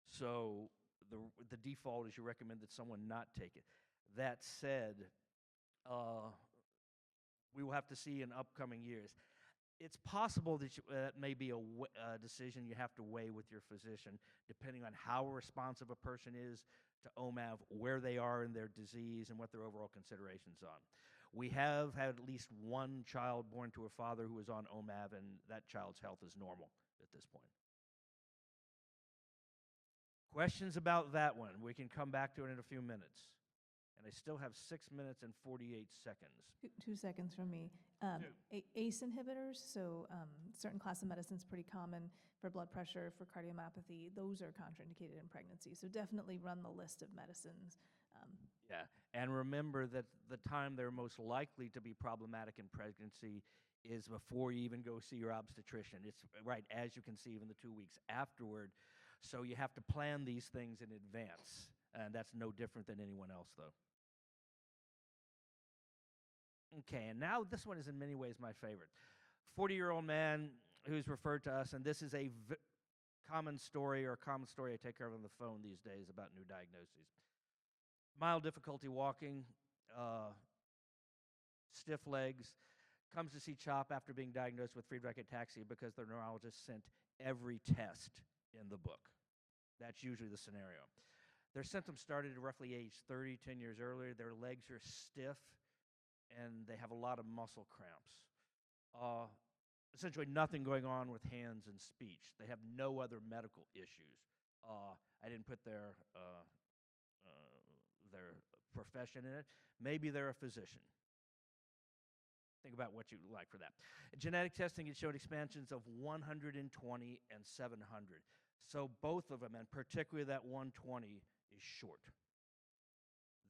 So the default is you recommend that someone not take it. That said, we will have to see in upcoming years. It's possible that that may be a decision you have to weigh with your physician, depending on how responsive a person is to OMAV, where they are in their disease, and what their overall considerations are. We have had at least one child born to a father who was on OMAV, and that child's health is normal at this point. Questions about that one? We can come back to it in a few minutes. And I still have 6 minutes and 48 seconds. 2 seconds from me. ACE inhibitors, so certain class of medicines pretty common for blood pressure, for cardiomyopathy, those are contraindicated in pregnancy. So definitely run the list of medicines. Yeah, and remember that the time they're most likely to be problematic in pregnancy is before you even go see your obstetrician. It's right as you conceive in the 2 weeks afterward. So you have to plan these things in advance, and that's no different than anyone else, though. Okay, and now this one is in many ways my favorite. 40-year-old man who's referred to us, and this is a common story I take care of on the phone these days about new diagnoses. Mild difficulty walking, stiff legs, comes to see CHOP after being diagnosed with Friedreich ataxia because their neurologist sent every test in the book. That's usually the scenario. Their symptoms started at roughly age 30, 10 years earlier. Their legs are stiff, and they have a lot of muscle cramps. Essentially nothing going on with hands and speech. They have no other medical issues. I didn't put their profession in it. Maybe they're a physician. Think about what you like for that. Genetic testing, it showed expansions of 120 and 700. So both of them, and particularly that 120, is short.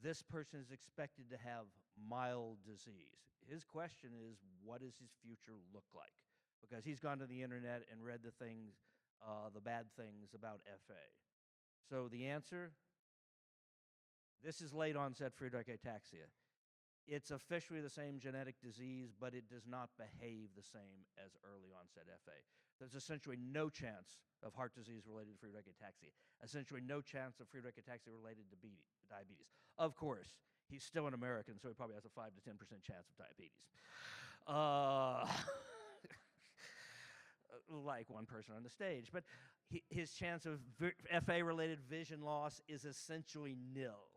This person is expected to have mild disease. His question is, what does his future look like? Because he's gone to the internet and read the things, the bad things about FA. So the answer, this is late onset Friedreich ataxia. It's officially the same genetic disease, but it does not behave the same as early onset FA. There's essentially no chance of heart disease related to Friedreich ataxia. Essentially no chance of Friedreich ataxia related to diabetes. Of course, he's still an American, so he probably has a 5 to 10% chance of diabetes. Like one person on the stage. But his chance of FA-related vision loss is essentially nil.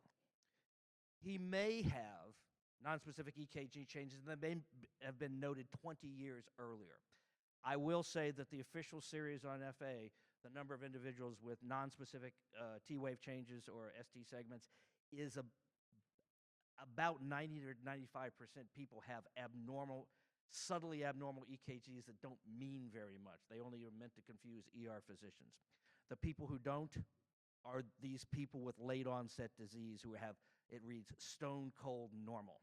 He may have nonspecific EKG changes that may have been noted 20 years earlier. I will say that the official series on FA, the number of individuals with nonspecific T-wave changes or ST segments, is about 90 or 95% people have subtly abnormal EKGs that don't mean very much. They only are meant to confuse ER physicians. The people who don't are these people with late onset disease who have, it reads stone cold normal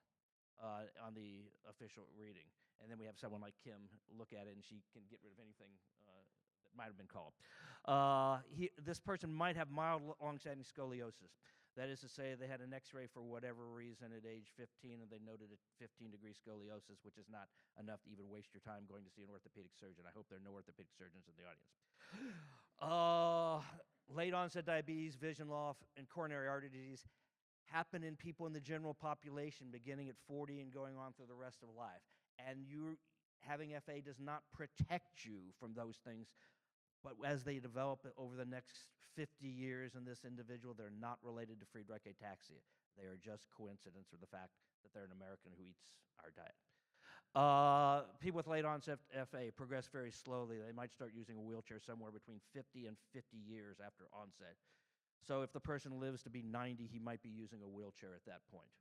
on the official reading. And then we have someone like Kim look at it and she can get rid of anything that might have been called. This person might have mild long-standing scoliosis. That is to say, they had an x-ray for whatever reason at age 15 and they noted a 15-degree scoliosis, which is not enough to even waste your time going to see an orthopedic surgeon. I hope there are no orthopedic surgeons in the audience. Late onset diabetes, vision loss, and coronary artery disease happen in people in the general population beginning at 40 and going on through the rest of life. And having FA does not protect you from those things, but as they develop over the next 50 years in this individual, they're not related to Friedreich ataxia. They are just coincidence with the fact that they're an American who eats our diet. People with late onset FA progress very slowly. They might start using a wheelchair somewhere between 50 and 50 years after onset. So if the person lives to be 90, he might be using a wheelchair at that point.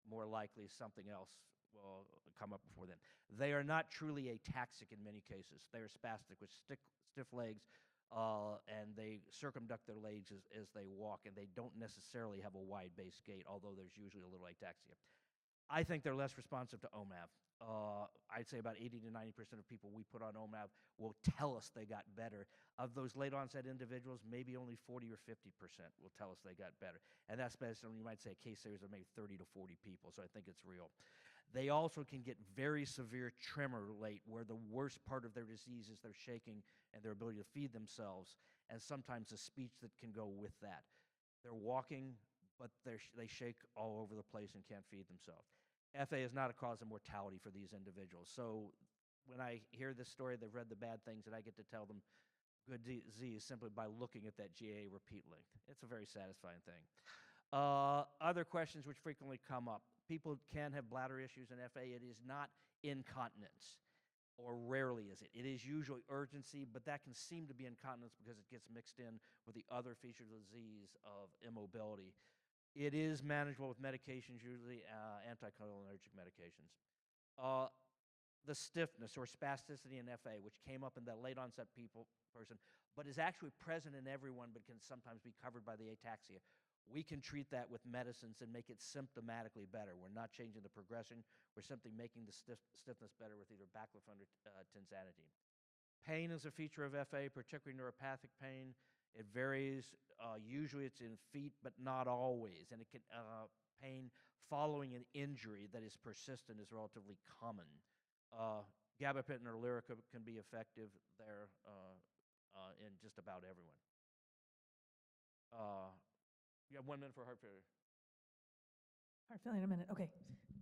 More likely something else will come up before then. They are not truly ataxic in many cases. They are spastic with stiff legs, and they circumduct their legs as they walk, and they don't necessarily have a wide-based gait, although there's usually a little ataxia. I think they're less responsive to OMAV. I'd say about 80 to 90% of people we put on OMAV will tell us they got better. Of those late onset individuals, maybe only 40 or 50% will tell us they got better. And that's based on, you might say, a case series of maybe 30 to 40 people, so I think it's real. They also can get very severe tremor late, where the worst part of their disease is their shaking and their ability to feed themselves, and sometimes the speech that can go with that. They're walking, but they shake all over the place and can't feed themselves. FA is not a cause of mortality for these individuals. So when I hear this story, they've read the bad things, and I get to tell them good disease simply by looking at that GA repeat length. It's a very satisfying thing. Other questions which frequently come up. People can have bladder issues in FA. It is not incontinence, or rarely is it. It is usually urgency, but that can seem to be incontinence because it gets mixed in with the other features of the disease of immobility. It is manageable with medications, usually anticholinergic medications. The stiffness or spasticity in FA, which came up in that late onset person, but is actually present in everyone, but can sometimes be covered by the ataxia. We can treat that with medicines and make it symptomatically better. We're not changing the progression. We're simply making the stiffness better with either baclofen or tinzanidine. Pain is a feature of FA, particularly neuropathic pain. It varies. Usually it's in feet, but not always. And it can pain following an injury that is persistent is relatively common. Gabapentin or Lyrica can be effective there in just about everyone. You have 1 minute for heart failure. Heart failure in a minute. Okay.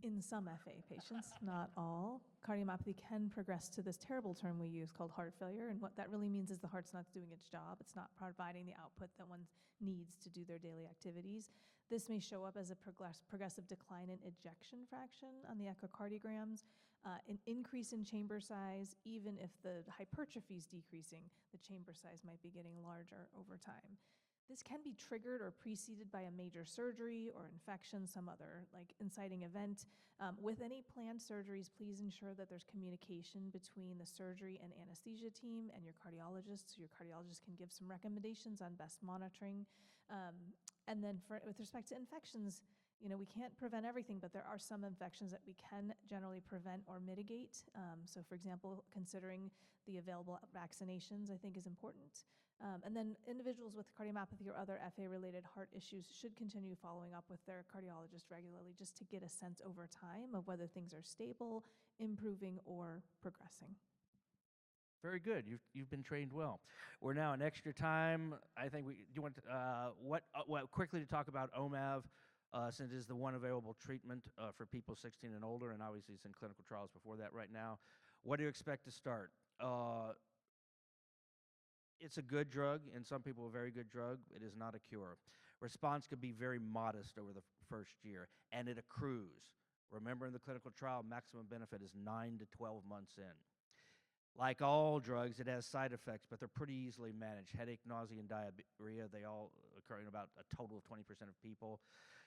In some FA patients, not all, cardiomyopathy can progress to this terrible term we use called heart failure. And what that really means is the heart's not doing its job. It's not providing the output that one needs to do their daily activities. This may show up as a progressive decline in ejection fraction on the echocardiograms, an increase in chamber size. Even if the hypertrophy is decreasing, the chamber size might be getting larger over time. This can be triggered or preceded by a major surgery or infection, some other inciting event. With any planned surgeries, please ensure that there's communication between the surgery and anesthesia team and your cardiologist, so your cardiologist can give some recommendations on best monitoring. And then with respect to infections, we can't prevent everything, but there are some infections that we can generally prevent or mitigate. So for example, considering the available vaccinations, I think is important. And then individuals with cardiomyopathy or other FA-related heart issues should continue following up with their cardiologist regularly just to get a sense over time of whether things are stable, improving, or progressing. Very good. You've been trained well. We're now in extra time. I think do you want quickly to talk about OMAV, since it is the one available treatment for people 16 and older, and obviously it's in clinical trials before that right now. What do you expect to start? It's a good drug, and some people a very good drug. It is not a cure. Response could be very modest over the first year, and it accrues. Remember, in the clinical trial, maximum benefit is 9 to 12 months in. Like all drugs, it has side effects, but they're pretty easily managed. Headache, nausea, and diarrhea, they all occur in about a total of 20% of people.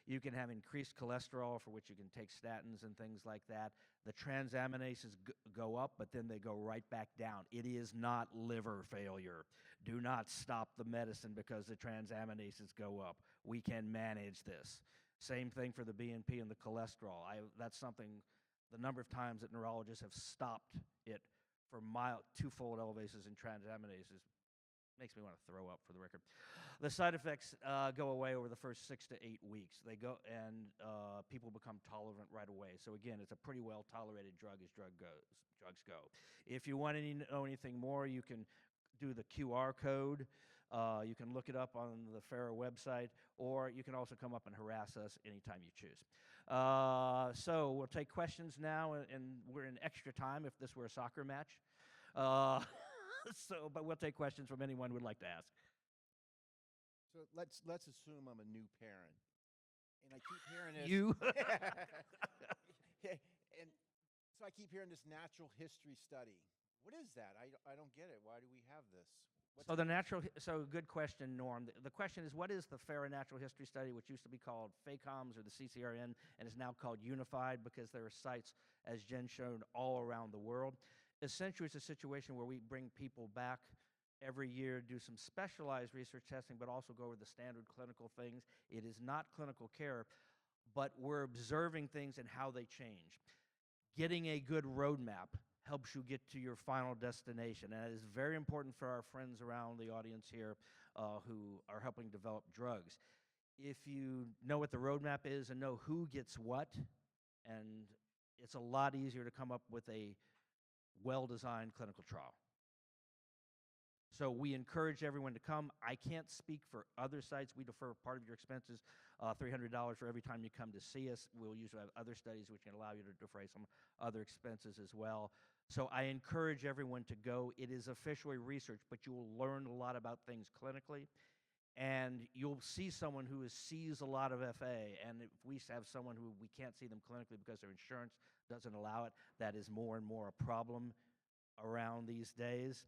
You can have increased cholesterol, for which you can take statins and things like that. The transaminases go up, but then they go right back down. It is not liver failure. Do not stop the medicine because the transaminases go up. We can manage this. Same thing for the BNP and the cholesterol. That's something, the number of times that neurologists have stopped it for mild twofold elevations in transaminases makes me want to throw up, for the record. The side effects go away over the first 6 to 8 weeks. They go, and people become tolerant right away. So again, it's a pretty well-tolerated drug as drugs go. If you want to know anything more, you can do the QR code. You can look it up on the FARA website, or you can also come up and harass us anytime you choose. So we'll take questions now, and we're in extra time if this were a soccer match. But we'll take questions from anyone who would like to ask. So let's assume I'm a new parent, and I keep hearing this. You? And so I keep hearing this natural history study. What is that? I don't get it. Why do we have this? Good question, Norm. The question is, what is the FARA Natural History Study, which used to be called FACOMS or the CCRN, and is now called Unified because there are sites, as Jen showed, all around the world. Essentially, it's a situation where we bring people back every year, do some specialized research testing, but also go over the standard clinical things. It is not clinical care, but we're observing things and how they change. Getting a good roadmap helps you get to your final destination. And it is very important for our friends around the audience here who are helping develop drugs. If you know what the roadmap is and know who gets what, and it's a lot easier to come up with a well-designed clinical trial. So we encourage everyone to come. I can't speak for other sites. We defer part of your expenses, $300 for every time you come to see us. We'll usually have other studies which can allow you to defray some other expenses as well. So I encourage everyone to go. It is officially research, but you will learn a lot about things clinically. And you'll see someone who sees a lot of FA. And if we have someone who we can't see them clinically because their insurance doesn't allow it, that is more and more a problem around these days.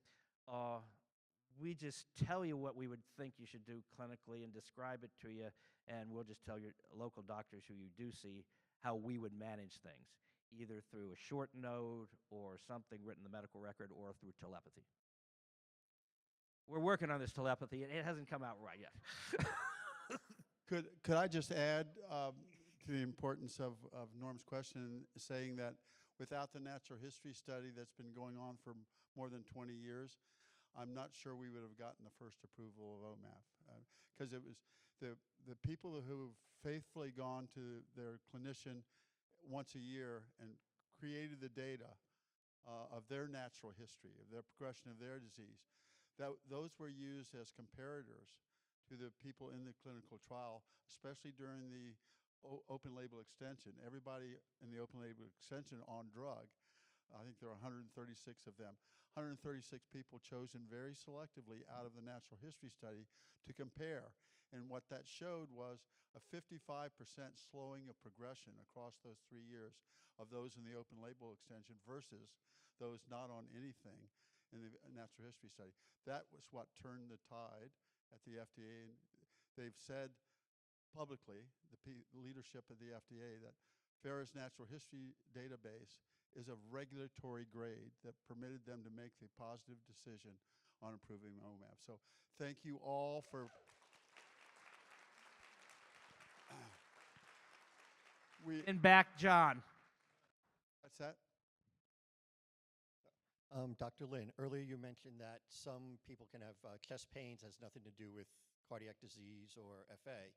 We just tell you what we would think you should do clinically and describe it to you, and we'll just tell your local doctors who you do see how we would manage things, either through a short note or something written in the medical record or through telepathy. We're working on this telepathy. It hasn't come out right yet. Could I just add to the importance of Norm's question, saying that without the natural history study that's been going on for more than 20 years, I'm not sure we would have gotten the first approval of OMAV, because it was the people who have faithfully gone to their clinician once a year and created the data of their natural history, of their progression of their disease. Those were used as comparators to the people in the clinical trial, especially during the open label extension. Everybody in the open label extension on drug, I think there are 136 of them. 136 people chosen very selectively out of the natural history study to compare. And what that showed was a 55% slowing of progression across those 3 years of those in the open label extension versus those not on anything in the natural history study. That was what turned the tide at the FDA. And they've said publicly, the leadership of the FDA, that FARA's natural history database is of regulatory grade that permitted them to make the positive decision on improving OMAP. So thank you all for And back, John. what's that? Dr. Lynn, earlier you mentioned that some people can have chest pains, has nothing to do with cardiac disease or FA.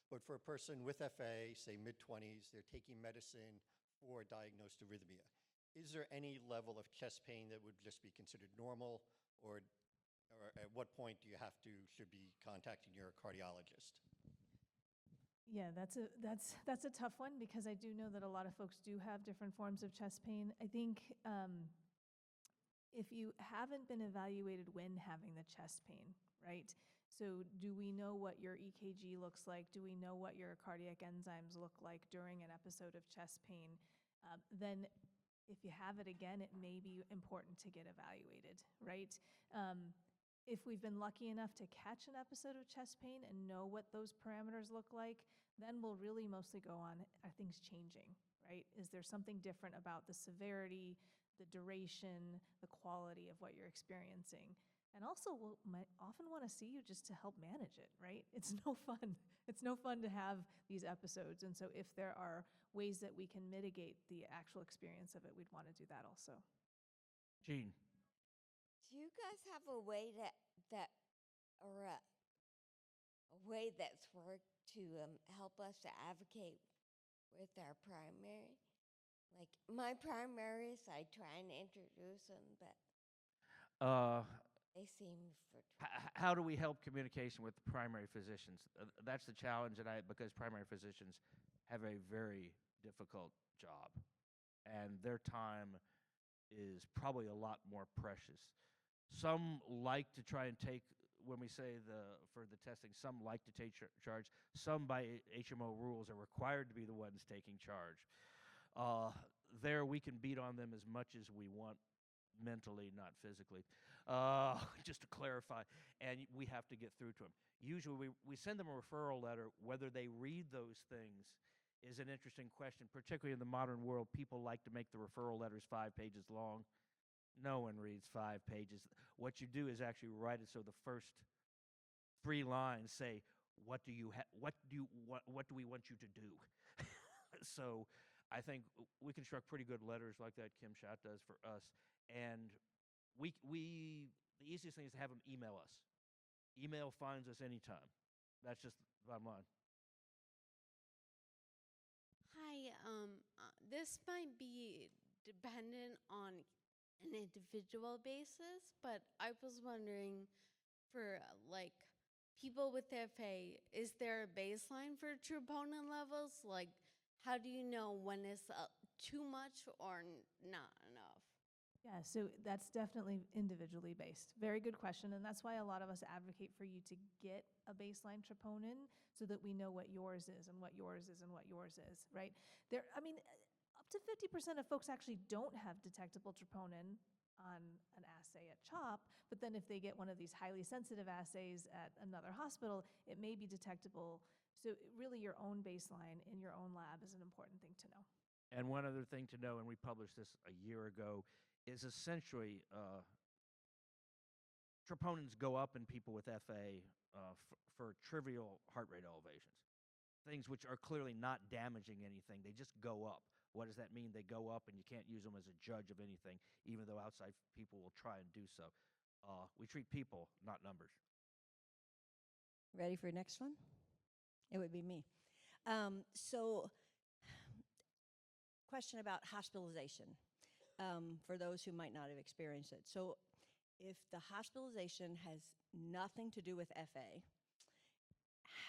But for a person with FA, say mid-20s, they're taking medicine for diagnosed arrhythmia. Is there any level of chest pain that would just be considered normal, or at what point should be contacting your cardiologist? Yeah, that's a tough one, because I do know that a lot of folks do have different forms of chest pain. I think if you haven't been evaluated when having the chest pain, right? So do we know what your EKG looks like? Do we know what your cardiac enzymes look like during an episode of chest pain? Then if you have it again, it may be important to get evaluated, right? If we've been lucky enough to catch an episode of chest pain and know what those parameters look like, then we'll really mostly go on, are things changing, right? Is there something different about the severity, the duration, the quality of what you're experiencing? And also, we'll might often want to see you just to help manage it, right? It's no fun. It's no fun to have these episodes. And so if there are ways that we can mitigate the actual experience of it, we'd want to do that also. Gene. Do you guys have a way that's worked to help us to advocate with our primary? Like my primaries, I try and introduce them, but they seem How do we help communication with primary physicians? That's the challenge, because primary physicians have a very difficult job, and their time is probably a lot more precious. Some like to try and take, when we say for the testing, some like to take charge. Some by HMO rules are required to be the ones taking charge. There we can beat on them as much as we want, mentally, not physically, just to clarify, and we have to get through to them. Usually we send them a referral letter. Whether they read those things is an interesting question, particularly in the modern world. People like to make the referral letters 5 pages long. No one reads 5 pages. What you do is actually write it so the first 3 lines say, what do we want you to do? So I think we construct pretty good letters like that Kim Schott does for us. And the easiest thing is to have them email us. Email finds us anytime. That's just the bottom line. Hi, this might be dependent on an individual basis, but I was wondering for like people with FA, is there a baseline for troponin levels? Like, how do you know when it's too much or not enough? Yeah, so that's definitely individually based. Very good question, and that's why a lot of us advocate for you to get a baseline troponin so that we know what yours is and what yours is and what yours is, right? Up to 50% of folks actually don't have detectable troponin on an assay at CHOP, but then if they get one of these highly sensitive assays at another hospital, it may be detectable. So really your own baseline in your own lab is an important thing to know. And one other thing to know, and we published this a year ago, is essentially troponins go up in people with FA for trivial heart rate elevations, things which are clearly not damaging anything. They just go up. What does that mean? They go up, and you can't use them as a judge of anything, even though outside people will try and do so. We treat people, not numbers. Ready for the next one? It would be me. Question about hospitalization for those who might not have experienced it. So if the hospitalization has nothing to do with FA,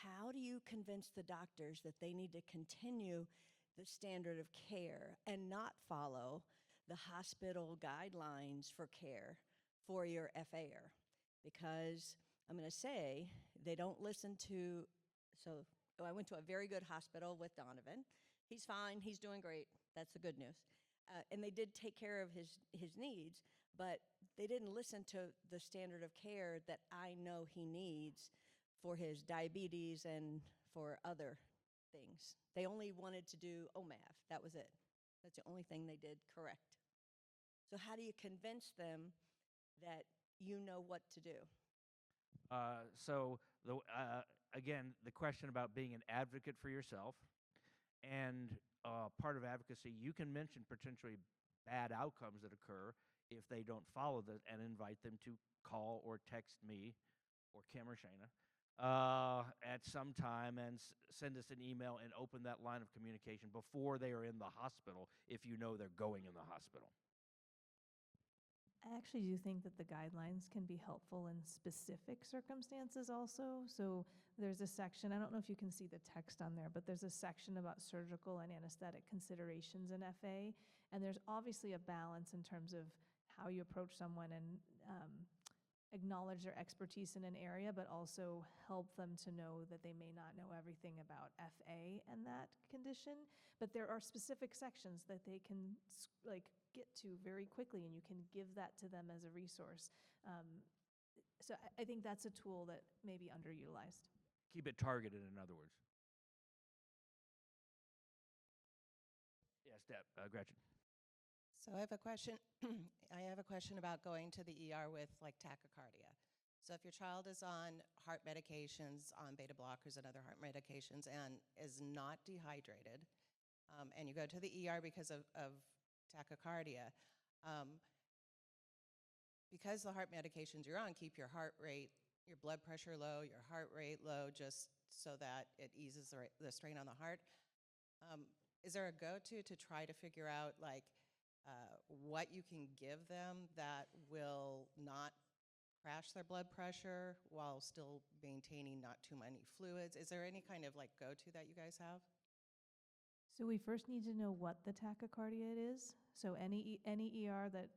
how do you convince the doctors that they need to continue the standard of care and not follow the hospital guidelines for care for your FAer? Because I'm going to say they don't listen to, so I went to a very good hospital with Donovan. He's fine, he's doing great, that's the good news. And they did take care of his needs, but they didn't listen to the standard of care that I know he needs for his diabetes and for other things. They only wanted to do OMAV, that was it. That's the only thing they did correct. So how do you convince them that you know what to do? Again, the question about being an advocate for yourself, and part of advocacy, you can mention potentially bad outcomes that occur if they don't follow this, and invite them to call or text me or Kim or Shana at some time and send us an email and open that line of communication before they are in the hospital if you know they're going in the hospital. I actually do think that the guidelines can be helpful in specific circumstances also. So there's a section, I don't know if you can see the text on there, but there's a section about surgical and anesthetic considerations in FA. And there's obviously a balance in terms of how you approach someone and acknowledge their expertise in an area, but also help them to know that they may not know everything about FA and that condition. But there are specific sections that they can get to very quickly, and you can give that to them as a resource. So I think that's a tool that may be underutilized. Keep it targeted, in other words. Yes, Gretchen. So I have a question. I have a question about going to the ER with like tachycardia. So if your child is on heart medications, on beta blockers and other heart medications, and is not dehydrated, and you go to the ER because of tachycardia, because the heart medications you're on keep your heart rate, your blood pressure low, your heart rate low, just so that it eases the strain on the heart. Is there a go-to to try to figure out what you can give them that will not crash their blood pressure while still maintaining not too many fluids? Is there any kind of go-to that you guys have? So we first need to know what the tachycardia is. So any ER that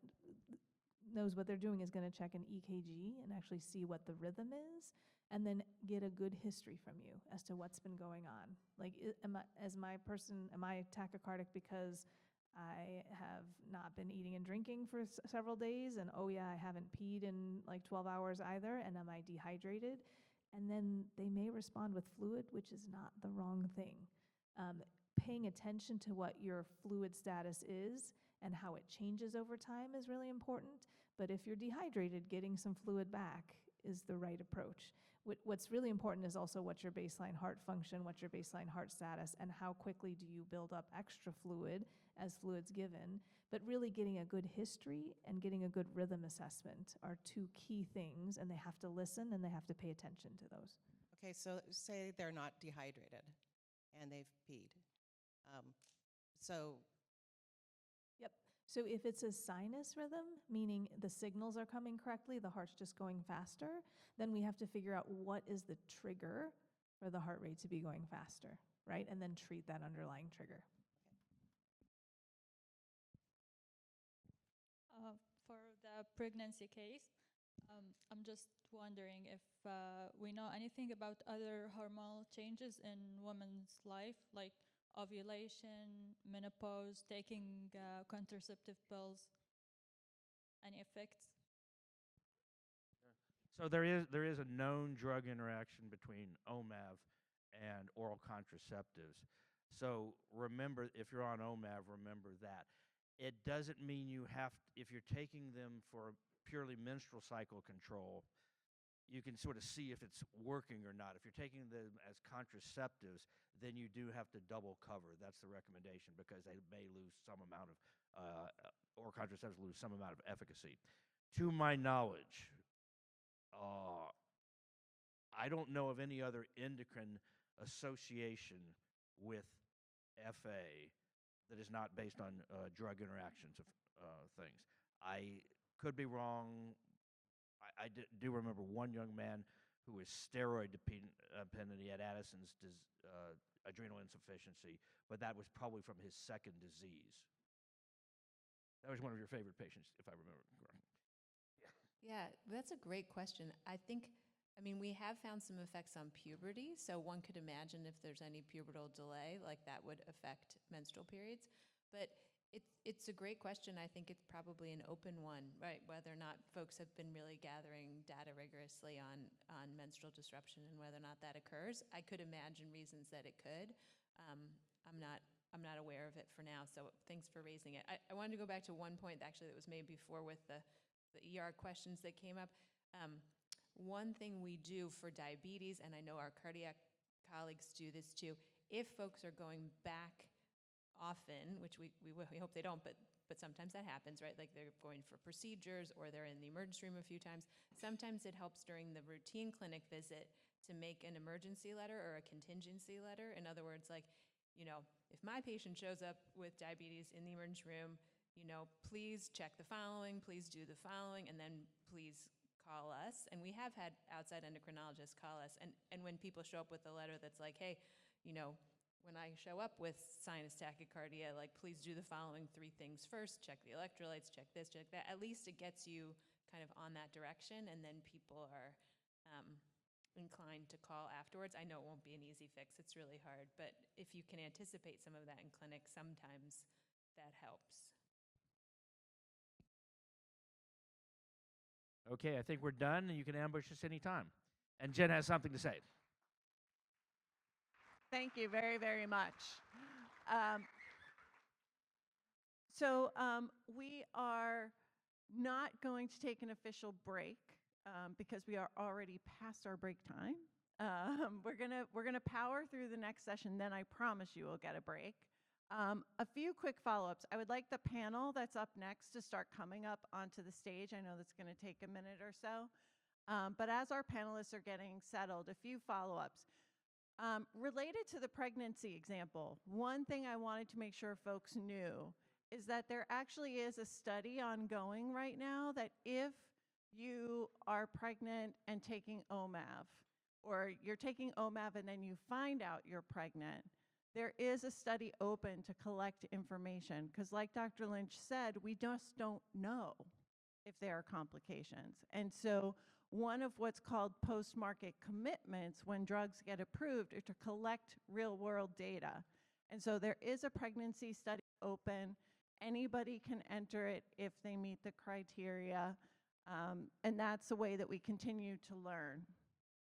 knows what they're doing is going to check an EKG and actually see what the rhythm is, and then get a good history from you as to what's been going on. Am I tachycardic because I have not been eating and drinking for several days, and oh yeah, I haven't peed in 12 hours either, and am I dehydrated? And then they may respond with fluid, which is not the wrong thing. Paying attention to what your fluid status is and how it changes over time is really important. But if you're dehydrated, getting some fluid back is the right approach. What's really important is also what's your baseline heart function, what's your baseline heart status, and how quickly do you build up extra fluid as fluid's given. But really getting a good history and getting a good rhythm assessment are two key things, and they have to listen and they have to pay attention to those. Okay, so say they're not dehydrated and they've peed. Yep. So if it's a sinus rhythm, meaning the signals are coming correctly, the heart's just going faster, then we have to figure out what is the trigger for the heart rate to be going faster, right? And then treat that underlying trigger. For the pregnancy case, I'm just wondering if we know anything about other hormonal changes in women's life, like ovulation, menopause, taking contraceptive pills, any effects? So there is a known drug interaction between OMAV and oral contraceptives. So remember, if you're on OMAV, remember that. It doesn't mean you have, if you're taking them for purely menstrual cycle control, you can sort of see if it's working or not. If you're taking them as contraceptives, then you do have to double cover. That's the recommendation, because they may lose some amount of, or contraceptives lose some amount of efficacy. To my knowledge, I don't know of any other endocrine association with FA that is not based on drug interactions of things. I could be wrong. do remember one young man who was steroid dependent. He had Addison's adrenal insufficiency, but that was probably from his second disease. That was one of your favorite patients, if I remember correctly. Yeah, that's a great question. I mean, we have found some effects on puberty, so one could imagine if there's any pubertal delay, like that would affect menstrual periods. But it's a great question. I think it's probably an open one, right? Whether or not folks have been really gathering data rigorously on menstrual disruption and whether or not that occurs. I could imagine reasons that it could. I'm not aware of it for now, so thanks for raising it. I wanted to go back to one point actually that was made before with the ER questions that came up. One thing we do for diabetes, and I know our cardiac colleagues do this too, if folks are going back often, which we hope they don't, but sometimes that happens, right? Like they're going for procedures or they're in the emergency room a few times. Sometimes it helps during the routine clinic visit to make an emergency letter or a contingency letter. In other words, like, you know, if my patient shows up with diabetes in the emergency room, you know, please check the following, please do the following, and then please call us. And we have had outside endocrinologists call us. And when people show up with a letter that's like, hey, you know, when I show up with sinus tachycardia, like, please do the following 3 things first, check the electrolytes, check this, check that. At least it gets you kind of on that direction, and then people are inclined to call afterwards. I know it won't be an easy fix. It's really hard. But if you can anticipate some of that in clinic, sometimes that helps. Okay, I think we're done, and you can ambush us anytime. And Jen has something to say. Thank you very, very much. We are not going to take an official break because we are already past our break time. We're gonna power through the next session. Then I promise you we'll get a break. A few quick follow-ups. I would like the panel that's up next to start coming up onto the stage. I know that's going to take a minute or so. But as our panelists are getting settled, a few follow-ups. Related to the pregnancy example, one thing I wanted to make sure folks knew is that there actually is a study ongoing right now that if you are pregnant and taking OMAV, or you're taking OMAV and then you find out you're pregnant, there is a study open to collect information, because like Dr. Lynch said, we just don't know if there are complications. And so one of what's called post-market commitments when drugs get approved are to collect real-world data. And so there is a pregnancy study open. Anybody can enter it if they meet the criteria. And that's the way that we continue to learn.